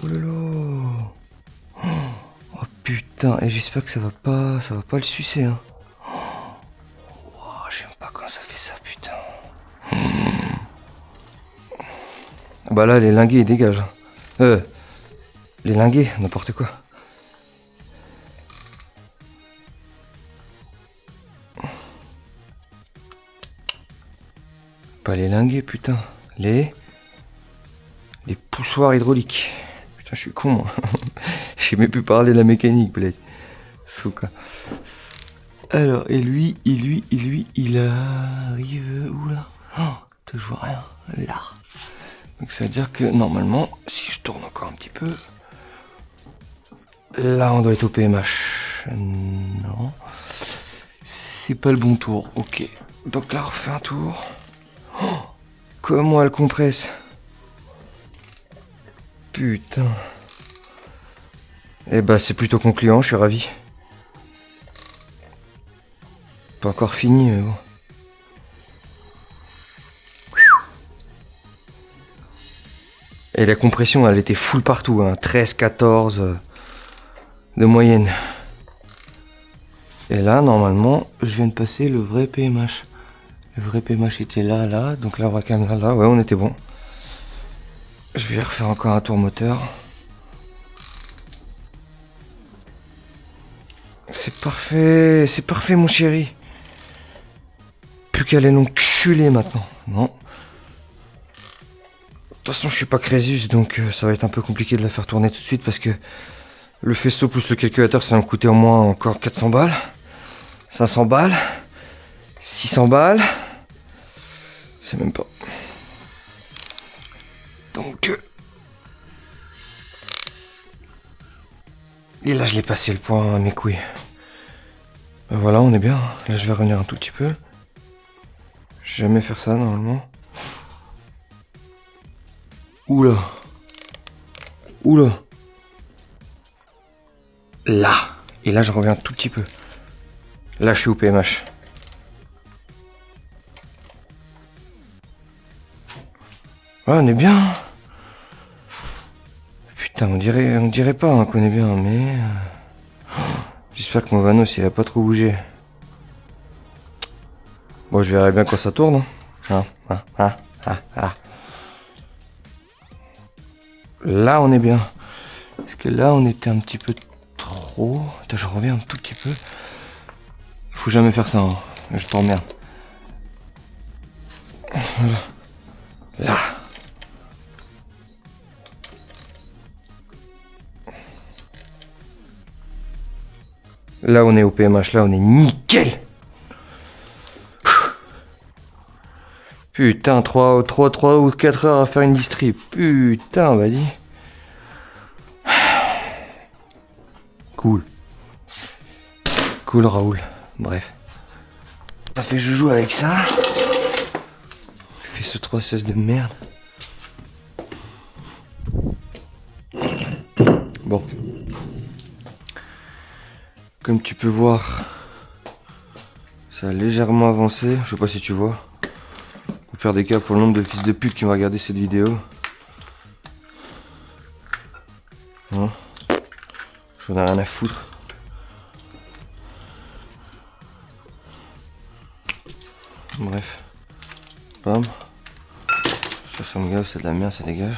S2: Oh là là. Oh putain. Et j'espère que ça va pas le sucer, hein. Oh, j'aime pas quand ça fait ça, putain. Bah là, les linguets, ils dégagent. Les linguets, n'importe quoi. Pas les linguets, putain. Les poussoirs hydrauliques. Putain, je suis con, moi. J'ai même pu parler de la mécanique, bled. Souka. Alors, et lui, il arrive où là? Oh, toujours rien. Là. Donc ça veut dire que normalement, si je tourne encore un petit peu, là on doit être au PMH. Non. C'est pas le bon tour. Ok. Donc là on refait un tour. Oh, comment elle compresse. Putain. Eh bah c'est plutôt concluant, je suis ravi. Pas encore fini mais bon. Et la compression, elle était full partout, hein. 13, 14 de moyenne. Et là, normalement, je viens de passer le vrai PMH. Le vrai PMH était là, donc là, on va quand même là. Ouais, on était bon. Je vais refaire encore un tour moteur. C'est parfait, mon chéri. Plus qu'à aller l'enculer maintenant. Non. De toute façon, je suis pas Crésus, donc ça va être un peu compliqué de la faire tourner tout de suite parce que le faisceau plus le calculateur, ça va me coûter au moins encore 400 balles, 500 balles, 600 balles, c'est même pas. Donc, et là, je l'ai passé le point à mes couilles. Ben voilà, on est bien. Là, je vais revenir un tout petit peu. Jamais faire ça normalement. Oula. Là. Et là, je reviens un tout petit peu. Là, je suis au PMH.
S3: Ouais, on est bien. Putain, on dirait pas hein, qu'on est bien, mais... J'espère que mon Vanos, il a pas trop bougé. Bon, je verrai bien quand ça tourne. Là, on est bien. Parce que là, on était un petit peu trop... Attends, je reviens un tout petit peu. Faut jamais faire ça, hein. Je t'emmerde. Là. Là, on est au PMH. Là, on est nickel. Putain, 3 ou 4 heures à faire une distrib. Putain, vas-y. Cool. Cool, Raoul. Bref. Ça fait je joue avec ça. Je fais ce 3-16 de merde. Bon. Comme tu peux voir, ça a légèrement avancé. Je sais pas si tu vois. Pour faire des cas pour le nombre de fils de pute qui vont regarder cette vidéo. Hein, j'en ai rien à foutre. Bref. Bam. Ça me gave, c'est de la merde, ça dégage.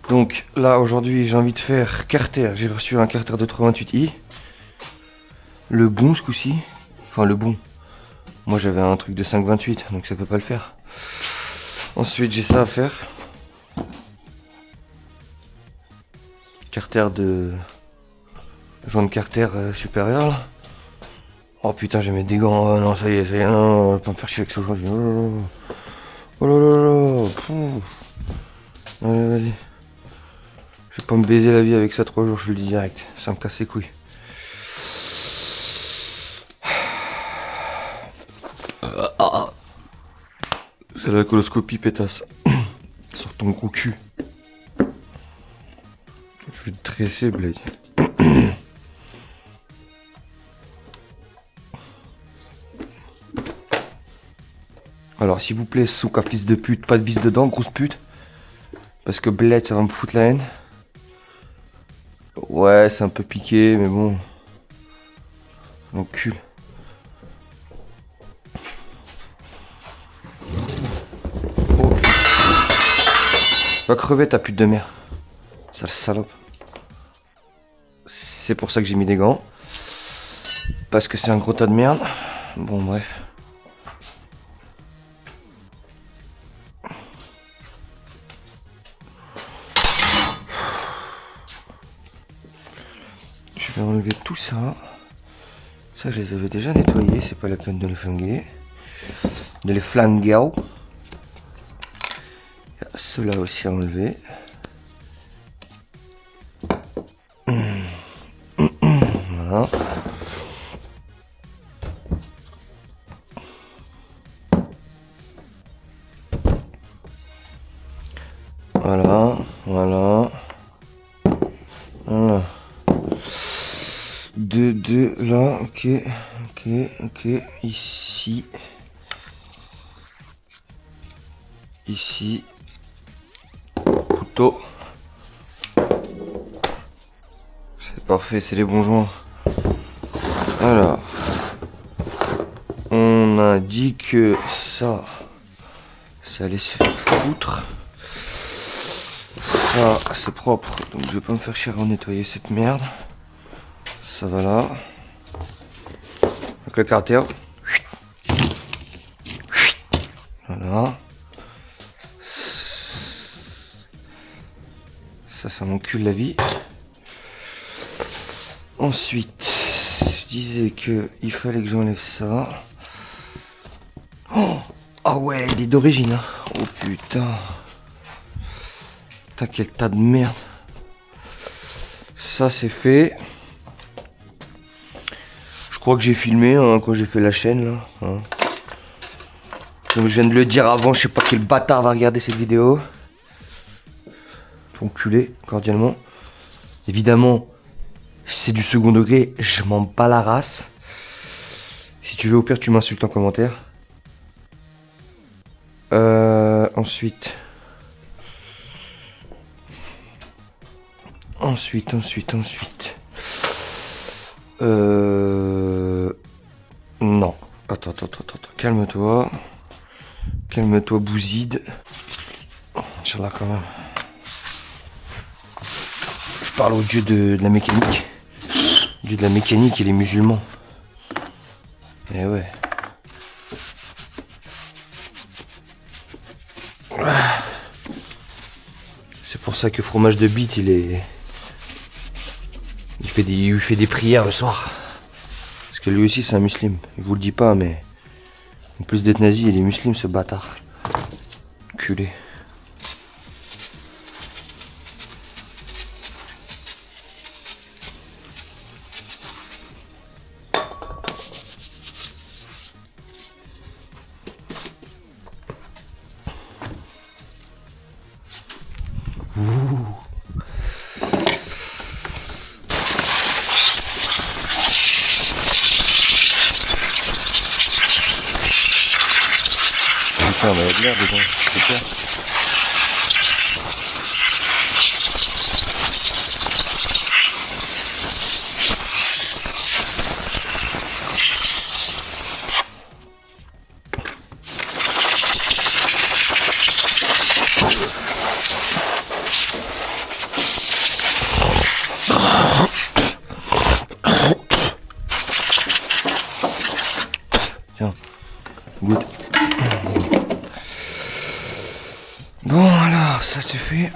S3: Donc là aujourd'hui j'ai envie de faire carter. J'ai reçu un carter de 328i. Le bon ce coup-ci. Enfin le bon. Moi j'avais un truc de 528 donc ça peut pas le faire. Ensuite j'ai ça à faire. Carter de... Joint de carter supérieur là. Oh putain j'ai mis des gants. Oh, non ça y est, non, je vais pas me faire chier avec ça aujourd'hui. Oh là là. Allez vas-y. Je vais pas me baiser la vie avec ça 3 jours, je le dis direct. Ça me casse les couilles. C'est la coloscopie pétasse. Sur ton gros cul. Je vais te tresser, Blade. Alors s'il vous plaît, souka fils de pute, pas de vis dedans, grosse pute. Parce que Blade ça va me foutre la haine. Ouais, c'est un peu piqué, mais bon. L'encul. Oh. Va crever ta pute de merde. Sale salope. C'est pour ça que j'ai mis des gants. Parce que c'est un gros tas de merde. Bon, bref. Je vais enlever tout ça. Ça, je les avais déjà nettoyés. C'est pas la peine de les flinguer. De les flinguer. Ceux-là aussi à enlever. Voilà. Voilà. Deux, là, ok, ici. Couteau. C'est parfait, c'est les bons joints. Alors, on a dit que ça allait se faire foutre. Ça, c'est propre, donc je vais pas me faire chier à nettoyer cette merde. Ça va là. Avec le carter. Voilà. Ça m'encule la vie. Ensuite, je disais que il fallait que j'enlève ça. Oh, ah ouais, il est d'origine. Hein. Oh putain. Putain, quel tas de merde. Ça c'est fait. Je crois que j'ai filmé hein, quand j'ai fait la chaîne là. Hein. Comme je viens de le dire avant, je sais pas quel bâtard va regarder cette vidéo. Enculé, cordialement. Évidemment, c'est du second degré, je m'en bats la race. Si tu veux, au pire, tu m'insultes en commentaire. Ensuite, Ensuite. Non. Attends. Calme-toi. Calme-toi, Bouzide. Inch'Allah, quand même. Je parle au dieu de la mécanique. Dieu de la mécanique et les musulmans. Eh ouais. C'est pour ça que Fromage de Bite, il fait des prières le soir. Parce que lui aussi c'est un musulman. Il vous le dit pas, mais en plus d'être nazi, il est musulman, ce bâtard. Culé. Putain, mais il y a de l'air dedans, c'est clair. Tiens, goûte. Bon alors, ça c'est fait.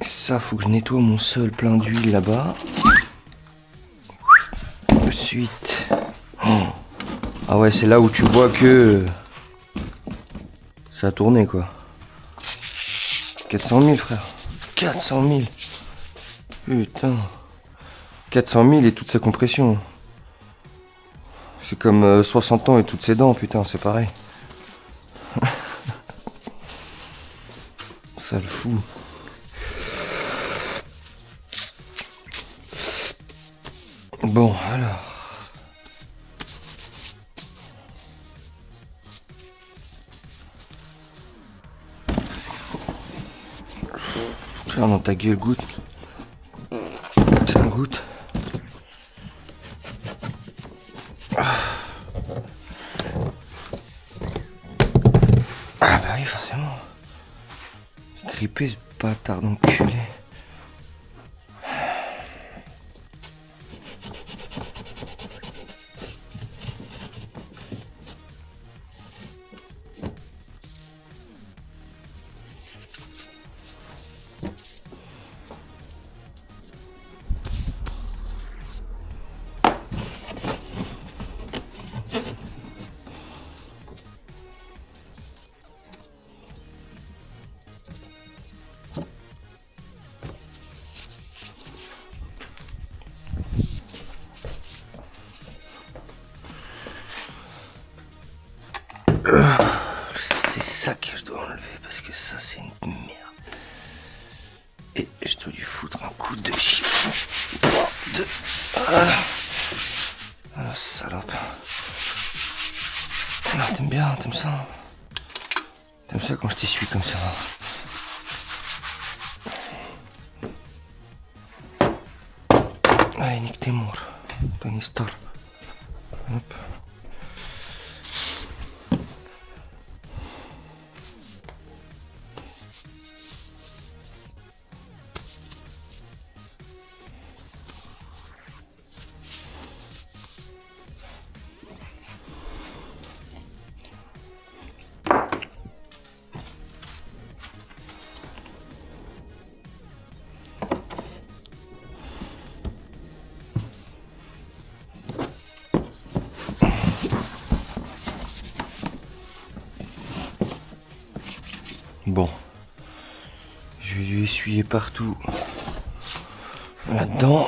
S3: Ça, faut que je nettoie mon sol plein d'huile là-bas. Ensuite... Oh. Ah ouais, c'est là où tu vois que... ça a tourné quoi. 400 000 frère. 400 000. Putain. 400 000 et toute sa compression. C'est comme 60 ans et toutes ses dents, putain, c'est pareil. Ça le fout. Bon, alors. Tiens, dans ta gueule, goûte. Tiens, goûte. Ah bah oui, forcément. Grippé ce bâtard d'enculé. C'est ça que je dois enlever parce que ça c'est une merde. Et je dois lui foutre un coup de chiffon. Ah, salope. Ah, t'aimes bien, t'aimes ça? T'aimes ça quand je t'essuie comme ça? Allez, nique tes morts. Ton histoire. Hop. Bon, je vais lui essuyer partout là-dedans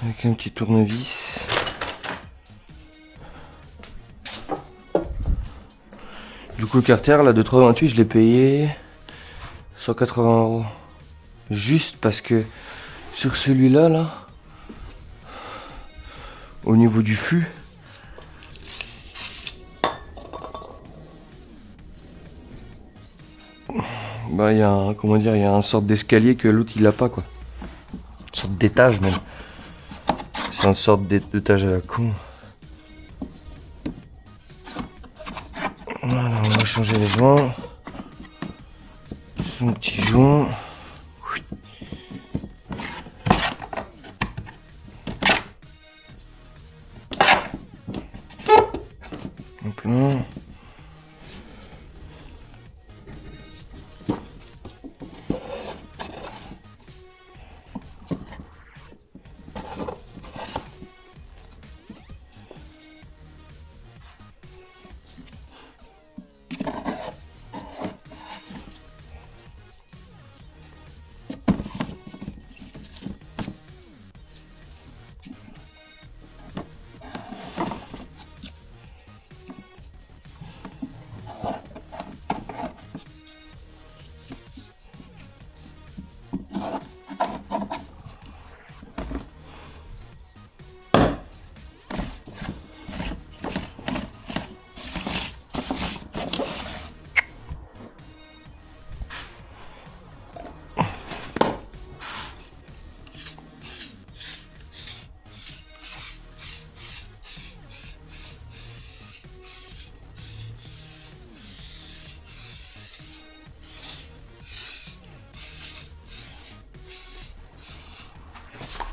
S3: avec un petit tournevis. Du coup, le carter là de 328, je l'ai payé 180 €. Juste parce que sur celui-là, là, au niveau du fût, Bah il y a un, comment dire, il y a une sorte d'escalier que l'autre il a pas quoi. Une sorte d'étage même. C'est une sorte d'étage à la con. Voilà, on va changer les joints. Son petit joint. Hop là.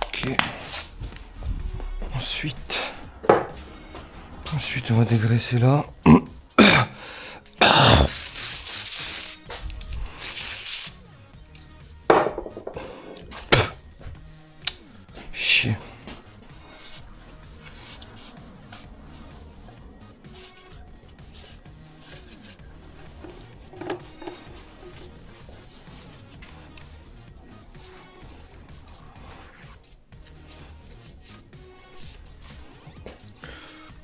S3: Ok. Ensuite on va dégraisser là. Chier.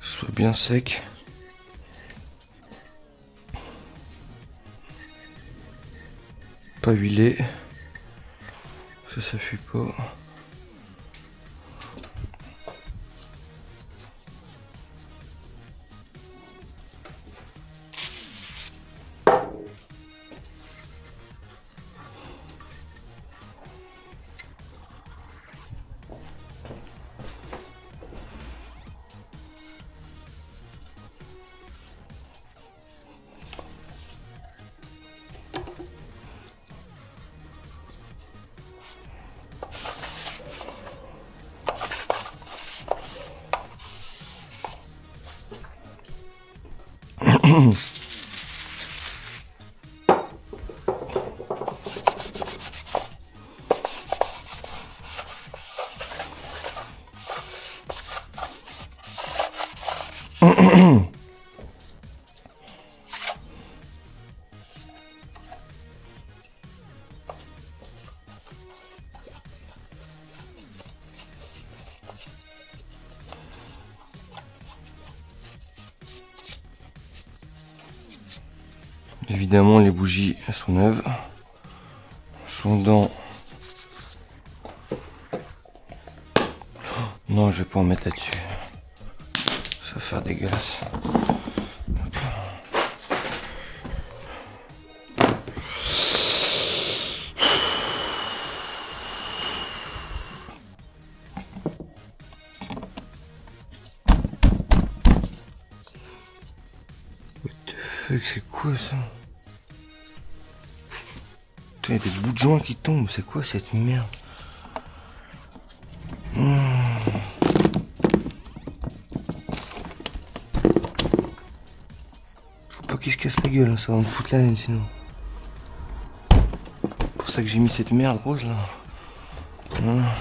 S3: Soit bien sec. Pas huilé. Ça fuit pas. Évidemment les bougies elles sont neuves. Sont dans... Non, je vais pas en mettre là-dessus. Ça va faire dégueulasse. What the fuck, c'est quoi ça? Il y a des bouts de joints qui tombent, c'est quoi cette merde? Faut pas qu'il se casse la gueule, hein, ça va me foutre la haine sinon. C'est pour ça que j'ai mis cette merde rose là. Voilà.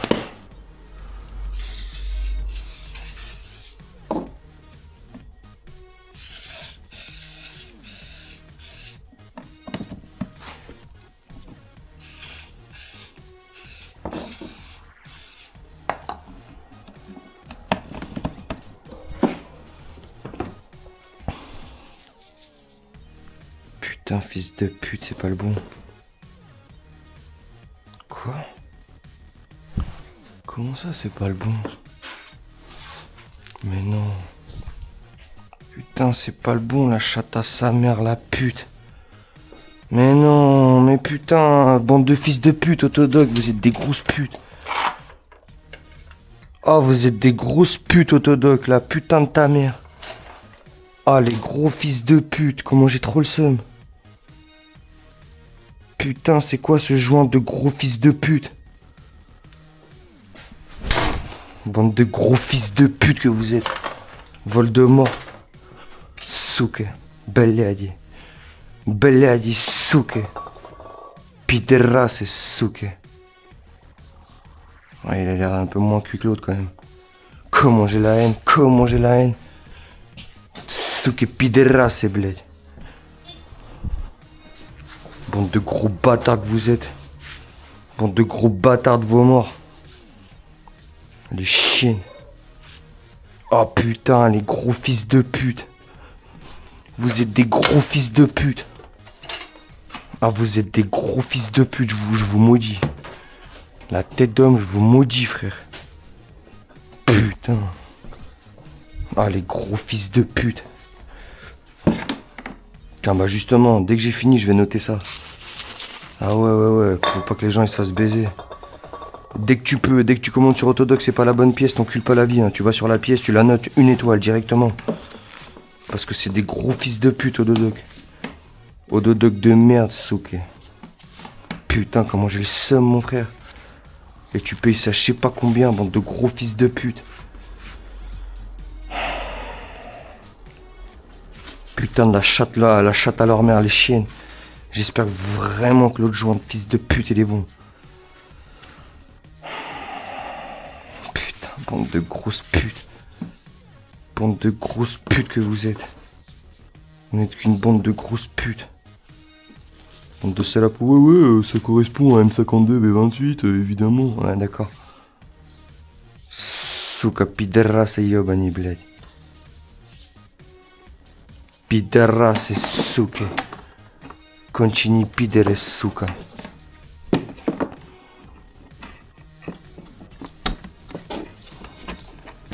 S3: Putain, fils de pute, c'est pas le bon. Quoi? Comment ça, c'est pas le bon? Mais non. Putain, c'est pas le bon, la chatte à sa mère, la pute. Mais non, mais putain, bande de fils de pute, Autodoc, vous êtes des grosses putes. Oh, vous êtes des grosses putes, Autodoc, la putain de ta mère. Ah, les gros fils de pute, comment j'ai trop le seum. Putain, c'est quoi ce joint de gros fils de pute? Bande de gros fils de pute que vous êtes. Voldemort. Suke. Belliadi. Belliadi, suke. Piderasse, suke. Ouais, il a l'air un peu moins cul que l'autre quand même. Comment j'ai la haine, comment j'ai la haine. Suke piderasse, bled. Bande de gros bâtards que vous êtes. Bande de gros bâtards de vos morts. Les chiens. Oh putain, les gros fils de pute. Vous êtes des gros fils de pute. Ah, vous êtes des gros fils de pute, je vous maudis. La tête d'homme, je vous maudis, frère. Putain. Ah, les gros fils de pute. Tiens, bah justement, dès que j'ai fini, je vais noter ça. Ah ouais. Faut pas que les gens ils se fassent baiser. Dès que tu peux, dès que tu commandes sur Autodoc, c'est pas la bonne pièce, t'encules pas la vie. Hein. Tu vas sur la pièce, tu la notes 1 étoile directement. Parce que c'est des gros fils de pute, Autodoc. Autodoc de merde, Suke. Putain, comment j'ai le seum, mon frère. Et tu payes ça, je sais pas combien, bande de gros fils de pute. Putain de la chatte là, la chatte à leur mère, les chiennes. J'espère vraiment que l'autre joint de fils de pute, il est bon. Putain, bande de grosses putes. Bande de grosses putes que vous êtes. Vous n'êtes qu'une bande de grosses putes. Bande de salopes. Ouais, ça correspond à M52 B28, évidemment. Ouais, d'accord. Suka piderasse yobani, bled. Piderasse suke. Continue pidere suka.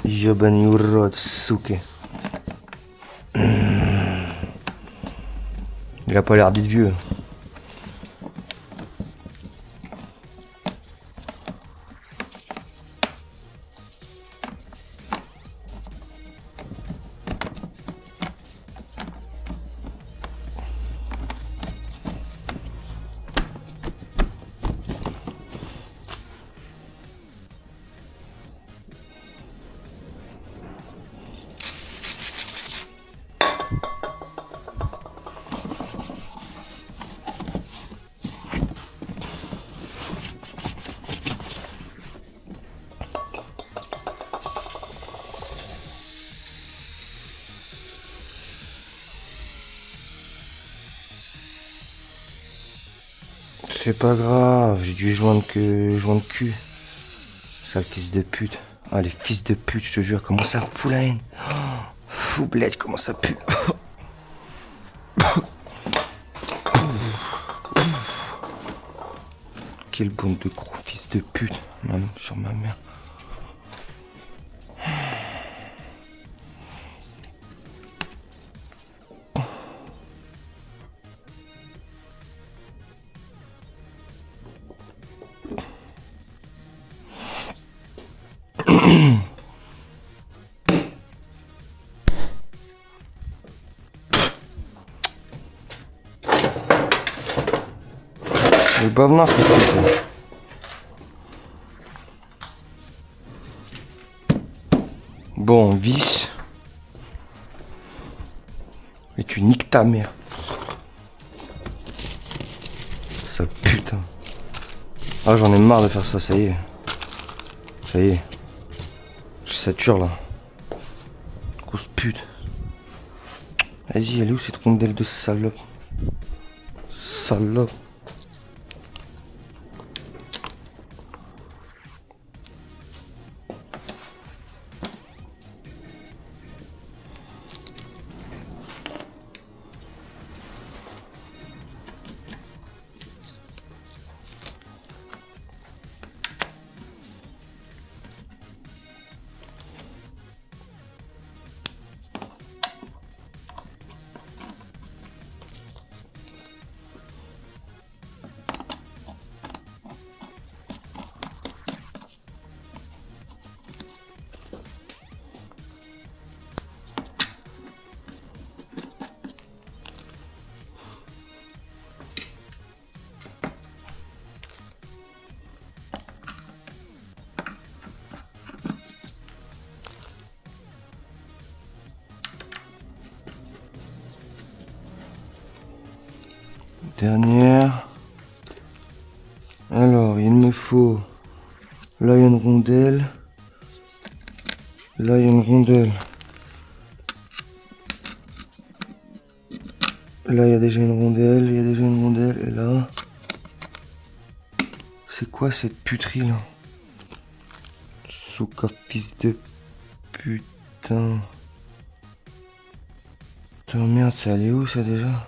S3: Yobani urod suke. Il a pas l'air d'être vieux. C'est pas grave, j'ai dû joindre cul. Sale fils de pute. Ah, les fils de pute, je te jure, comment ça fout la haine. Fou bled, comment ça pue. Quelle bande de gros fils de pute, même sur ma mère. Le bavenard, c'est ça. Bon, vis. Et tu niques ta mère. Sale putain. Ah, j'en ai marre de faire ça, ça y est. Ça y est. Je sature là. Grosse pute. Vas-y, elle est où cette rondelle de salope? Salope. Dernière. Alors, il me faut... Là, il y a une rondelle. Là, il y a une rondelle. Là, il y a déjà une rondelle. Il y a déjà une rondelle. Et là... C'est quoi cette puterie, là? Souka, fils de putain. Putain, merde, ça allait où, ça, déjà?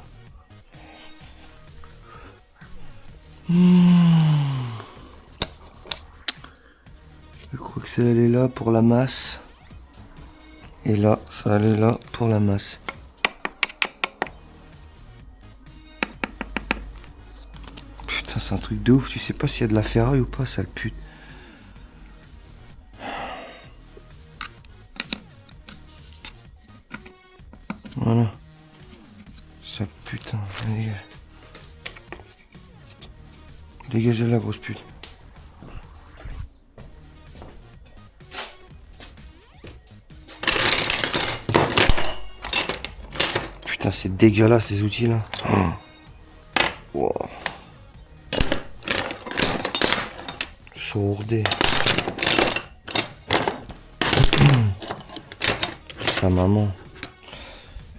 S3: Je crois que ça allait là pour la masse. Et là, ça allait là pour la masse. Putain, c'est un truc de ouf. Tu sais pas s'il y a de la ferraille ou pas, sale pute. Voilà. Sale putain. Dégage. Dégagez la grosse pute. Putain, c'est dégueulasse ces outils là. Wow. Sourdé. Sa maman.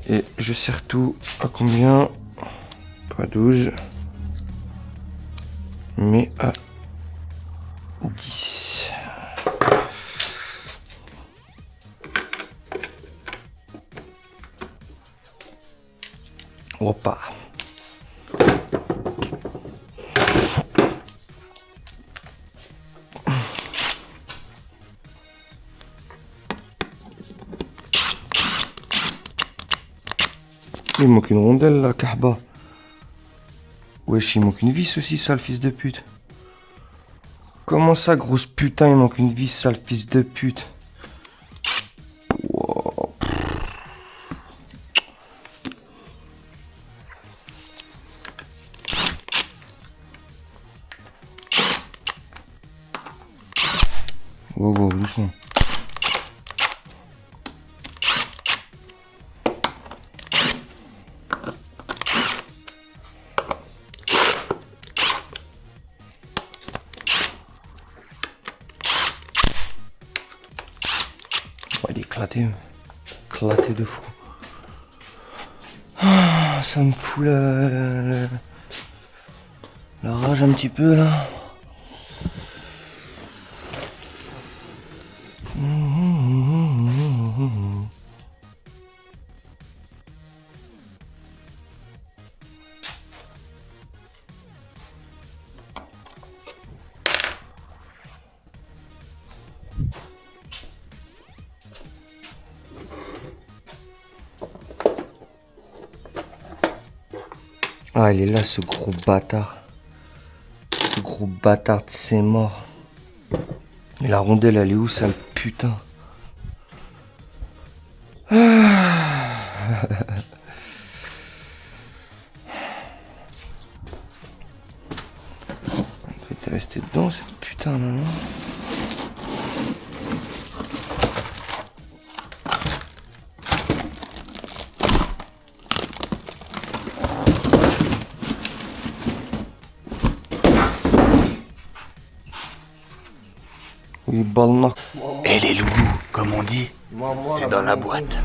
S3: Et je sers tout à combien? Pas 12. Mais à 10. Opa. Il manque une rondelle là, Kahba. Wesh, il manque une vis aussi, sale fils de pute. Comment ça, grosse putain, il manque une vis, sale fils de pute. Wow. Wow, wow, doucement. Il est éclaté de fou. Ah, ça me fout la rage un petit peu là. Ah, il est là, ce gros bâtard. Ce gros bâtard, c'est mort. Et la rondelle, elle est où, sale putain? Ah. Elle doit rester dedans, cette putain, là, non?
S4: Et les loulous, comme on dit, c'est dans la boîte.